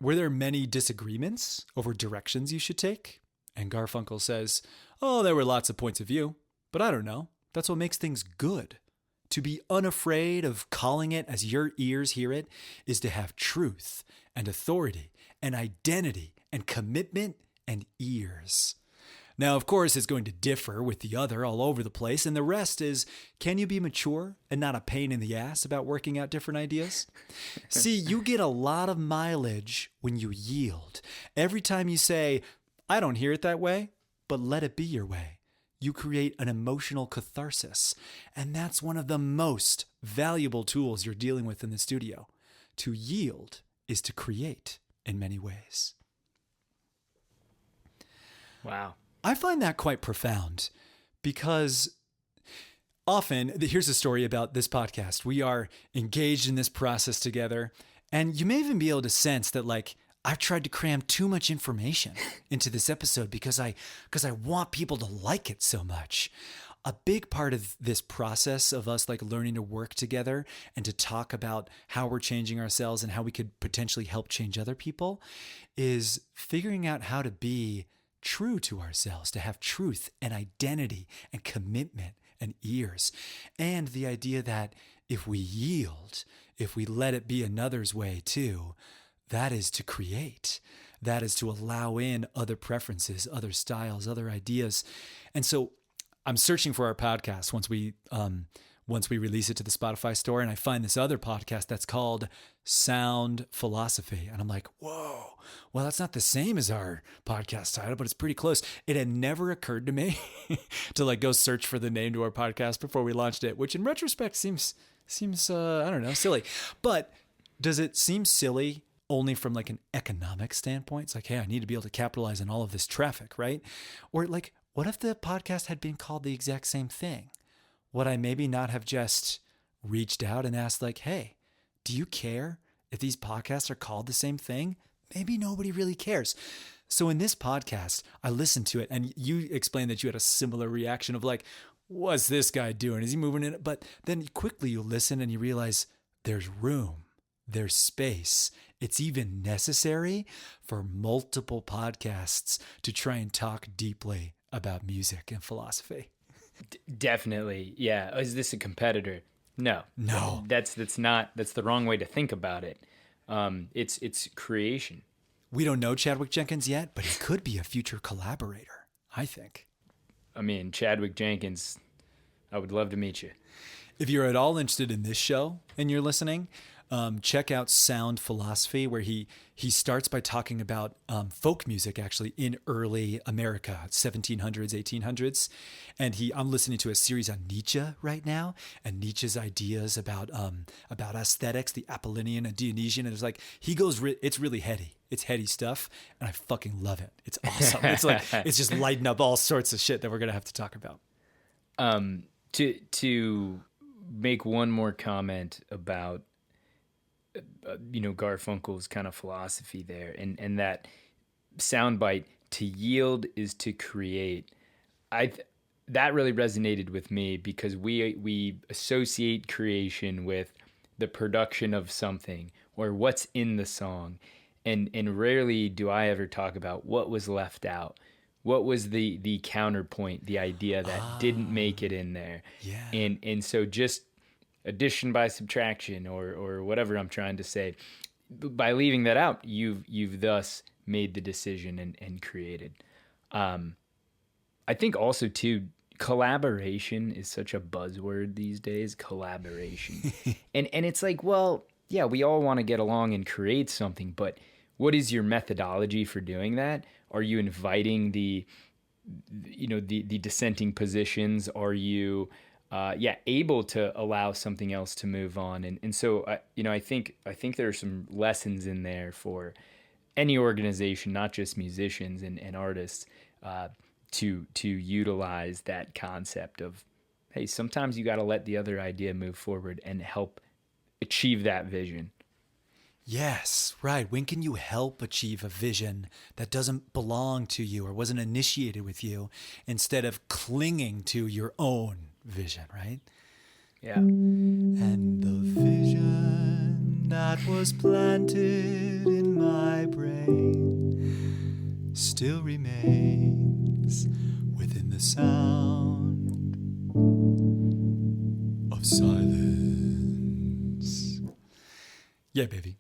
were there many disagreements over directions you should take? And Garfunkel says, oh, there were lots of points of view, but I don't know. That's what makes things good. To be unafraid of calling it as your ears hear it is to have truth and authority and identity and commitment and ears. Now, of course, it's going to differ with the other all over the place. And the rest is, can you be mature and not a pain in the ass about working out different ideas? See, you get a lot of mileage when you yield. Every time you say, I don't hear it that way, but let it be your way, you create an emotional catharsis. And that's one of the most valuable tools you're dealing with in the studio. To yield is to create in many ways. Wow. I find that quite profound because often, here's a story about this podcast. We are engaged in this process together, and you may even be able to sense that like I've tried to cram too much information into this episode because I want people to like it so much. A big part of this process of us like learning to work together and to talk about how we're changing ourselves and how we could potentially help change other people is figuring out how to be true to ourselves, to have truth and identity and commitment and ears. And the idea that if we yield, if we let it be another's way too, that is to create. That is to allow in other preferences, other styles, other ideas. And so I'm searching for our podcast once we release it to the Spotify store, and I find this other podcast that's called Sound-fy. And I'm like, whoa, well, that's not the same as our podcast title, but it's pretty close. It had never occurred to me to like go search for the name to our podcast before we launched it, which in retrospect seems I don't know, silly. But does it seem silly only from like an economic standpoint? It's like, hey, I need to be able to capitalize on all of this traffic, right? Or like, what if the podcast had been called the exact same thing? Would I maybe not have just reached out and asked like, hey, do you care if these podcasts are called the same thing? Maybe nobody really cares. So in this podcast, I listened to it and you explained that you had a similar reaction of like, what's this guy doing? Is he moving in? But then quickly you listen and you realize there's room, there's space. It's even necessary for multiple podcasts to try and talk deeply about music and philosophy. Definitely. Yeah. Is this a competitor? No. That's the wrong way to think about it. It's creation. We don't know Chadwick Jenkins yet, but he could be a future collaborator, I think. I mean, Chadwick Jenkins, I would love to meet you. If you're at all interested in this show and you're listening, check out Sound-fy, where he starts by talking about folk music actually in early America, 1700s, 1800s. And I'm listening to a series on Nietzsche right now, and Nietzsche's ideas about aesthetics, the Apollonian and Dionysian. And it's like, he goes, it's really heady. It's heady stuff, and I fucking love it. It's awesome. It's like, it's just lighting up all sorts of shit that we're going to have to talk about. To make one more comment about Garfunkel's kind of philosophy there, and that soundbite, to yield is to create. That really resonated with me because we associate creation with the production of something or what's in the song, And rarely do I ever talk about what was left out. What was the counterpoint, the idea that didn't make it in there. Yeah. And so just addition by subtraction or whatever I'm trying to say, by leaving that out, you've thus made the decision and created. I think also too, collaboration is such a buzzword these days. Collaboration, and it's like, well, yeah, we all want to get along and create something, but what is your methodology for doing that? Are you inviting the dissenting positions? Are you able to allow something else to move on? And so I think there are some lessons in there for any organization, not just musicians and artists, to utilize that concept of, hey, sometimes you got to let the other idea move forward and help achieve that vision. Yes, right. When can you help achieve a vision that doesn't belong to you or wasn't initiated with you, instead of clinging to your own vision, right? Yeah. And the vision that was planted in my brain still remains within the sound of silence. Yeah, baby.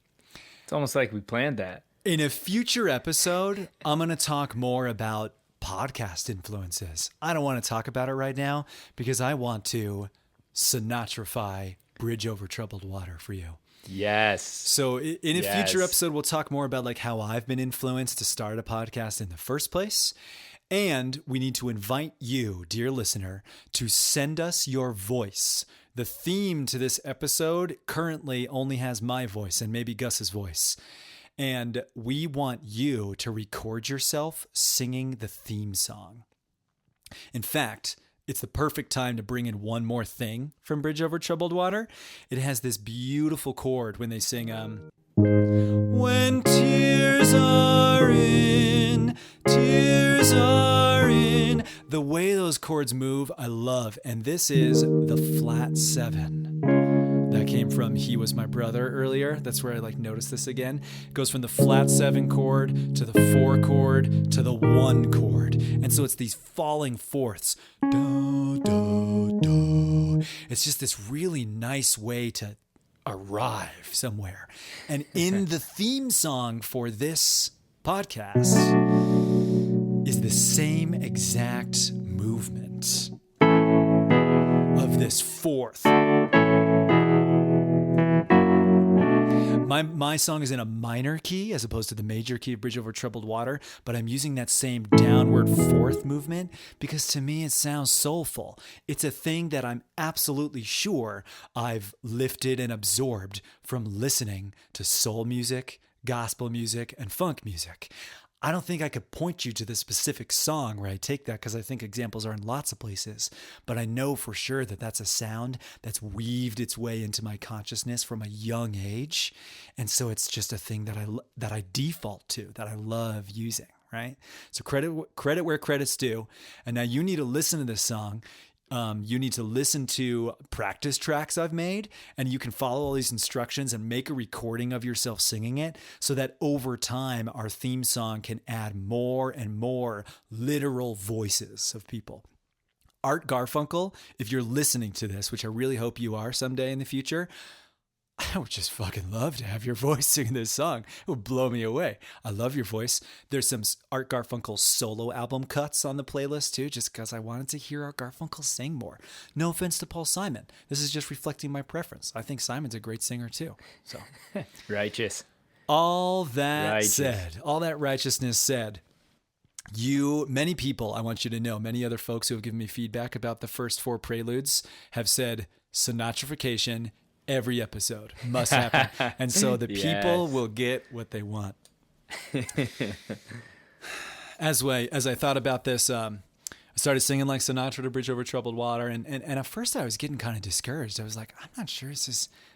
It's almost like we planned that. In a future episode, I'm going to talk more about podcast influences. I don't want to talk about it right now because I want to Sinatra-fy Bridge Over Troubled Water for you. Yes. So in a future episode, we'll talk more about like how I've been influenced to start a podcast in the first place. And we need to invite you, dear listener, to send us your voice. The theme to this episode currently only has my voice and maybe Gus's voice. And we want you to record yourself singing the theme song. In fact, it's the perfect time to bring in one more thing from Bridge Over Troubled Water. It has this beautiful chord when they sing, when tears are in, tears are in. The way those chords move, I love. And this is the flat 7. That came from He Was My Brother earlier. That's where I noticed this again. It goes from the flat 7 chord to the 4 chord to the 1 chord. And so it's these falling fourths. Do, do, do. It's just this really nice way to arrive somewhere. And in the theme song for this podcast is the same exact movement of this fourth. My song is in a minor key as opposed to the major key of Bridge Over Troubled Water, but I'm using that same downward fourth movement because to me it sounds soulful. It's a thing that I'm absolutely sure I've lifted and absorbed from listening to soul music, gospel music, and funk music. I don't think I could point you to the specific song where I take that because I think examples are in lots of places, but I know for sure that that's a sound that's weaved its way into my consciousness from a young age. And so it's just a thing that I default to, that I love using, right? So credit where credit's due. And now you need to listen to this song. You need to listen to practice tracks I've made, and you can follow all these instructions and make a recording of yourself singing it so that over time our theme song can add more and more literal voices of people. Art Garfunkel, if you're listening to this, which I really hope you are someday in the future, I would just fucking love to have your voice singing this song. It would blow me away. I love your voice. There's some Art Garfunkel solo album cuts on the playlist too, just because I wanted to hear Art Garfunkel sing more. No offense to Paul Simon. This is just reflecting my preference. I think Simon's a great singer too. So Righteous. All that said, all that righteousness said, many people, I want you to know, many other folks who have given me feedback about the first 4 preludes have said Sinatrification every episode must happen. And so the people will get what they want. As I thought about this, I started singing like Sinatra to Bridge Over Troubled Water. And at first I was getting kind of discouraged. I was like, I'm not sure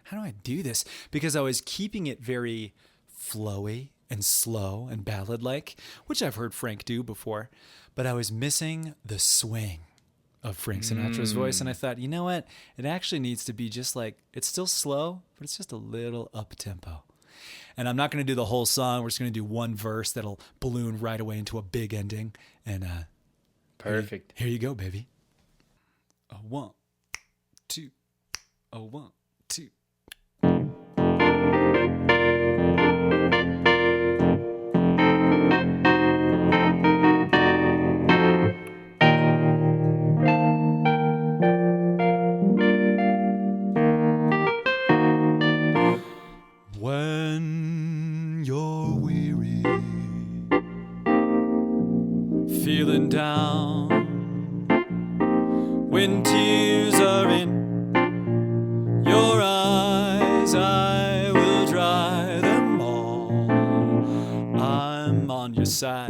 how do I do this? Because I was keeping it very flowy and slow and ballad-like, which I've heard Frank do before, but I was missing the swing of Frank Sinatra's voice. And I thought, you know what? It actually needs to be just like, it's still slow, but it's just a little up-tempo. And I'm not going to do the whole song. We're just going to do one verse that'll balloon right away into a big ending. And Perfect. Here you go, baby. A 1, 2, a 1, 2. When you're weary, feeling down, when tears are in your eyes, I will dry them all. I'm on your side.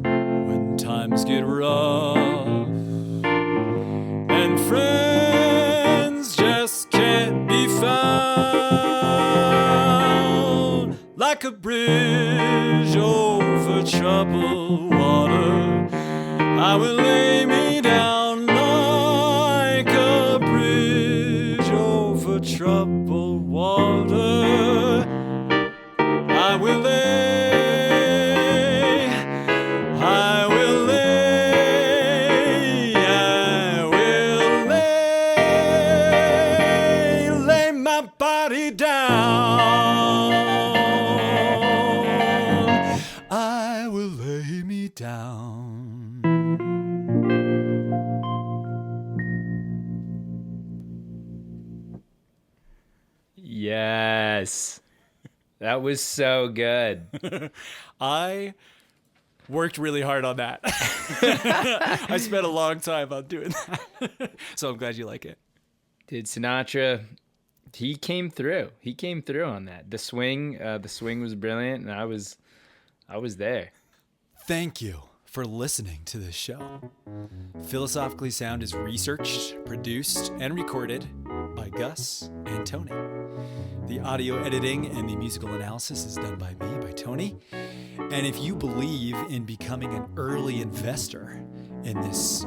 When times get rough and friends just can't be found, like a bridge over troubled water, I will lay me down like a bridge over troubled water. I will lay, I will lay, I will lay my body down. I will lay me down. Yes. That was so good. I worked really hard on that. I spent a long time on doing that. So I'm glad you like it. Dude, Sinatra, he came through. He came through on that. The swing was brilliant, and I was there. Thank you for listening to this show. Philosophically Sound is researched, produced, and recorded by Gus and Tony. The audio editing and the musical analysis is done by me, by Tony. And if you believe in becoming an early investor in this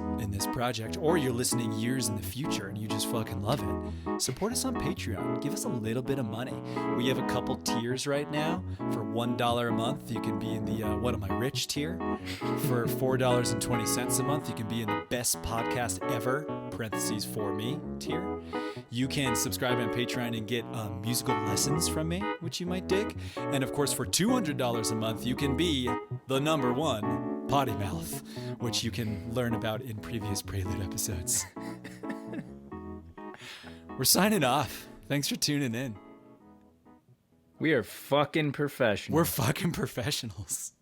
project, or you're listening years in the future and you just fucking love it, support us on Patreon. Give us a little bit of money. We have a couple tiers right now. For $1 a month, you can be in the What Am I Rich tier. For $4.20 a month, you can be in the Best Podcast Ever (parentheses for me) tier. You can subscribe on Patreon and get musical lessons from me, which you might dig. And of course, for $200 a month, you can be the #1 potty mouth, which you can learn about in previous Prelude episodes. We're signing off. Thanks for tuning in. We are fucking professional. We're fucking professionals.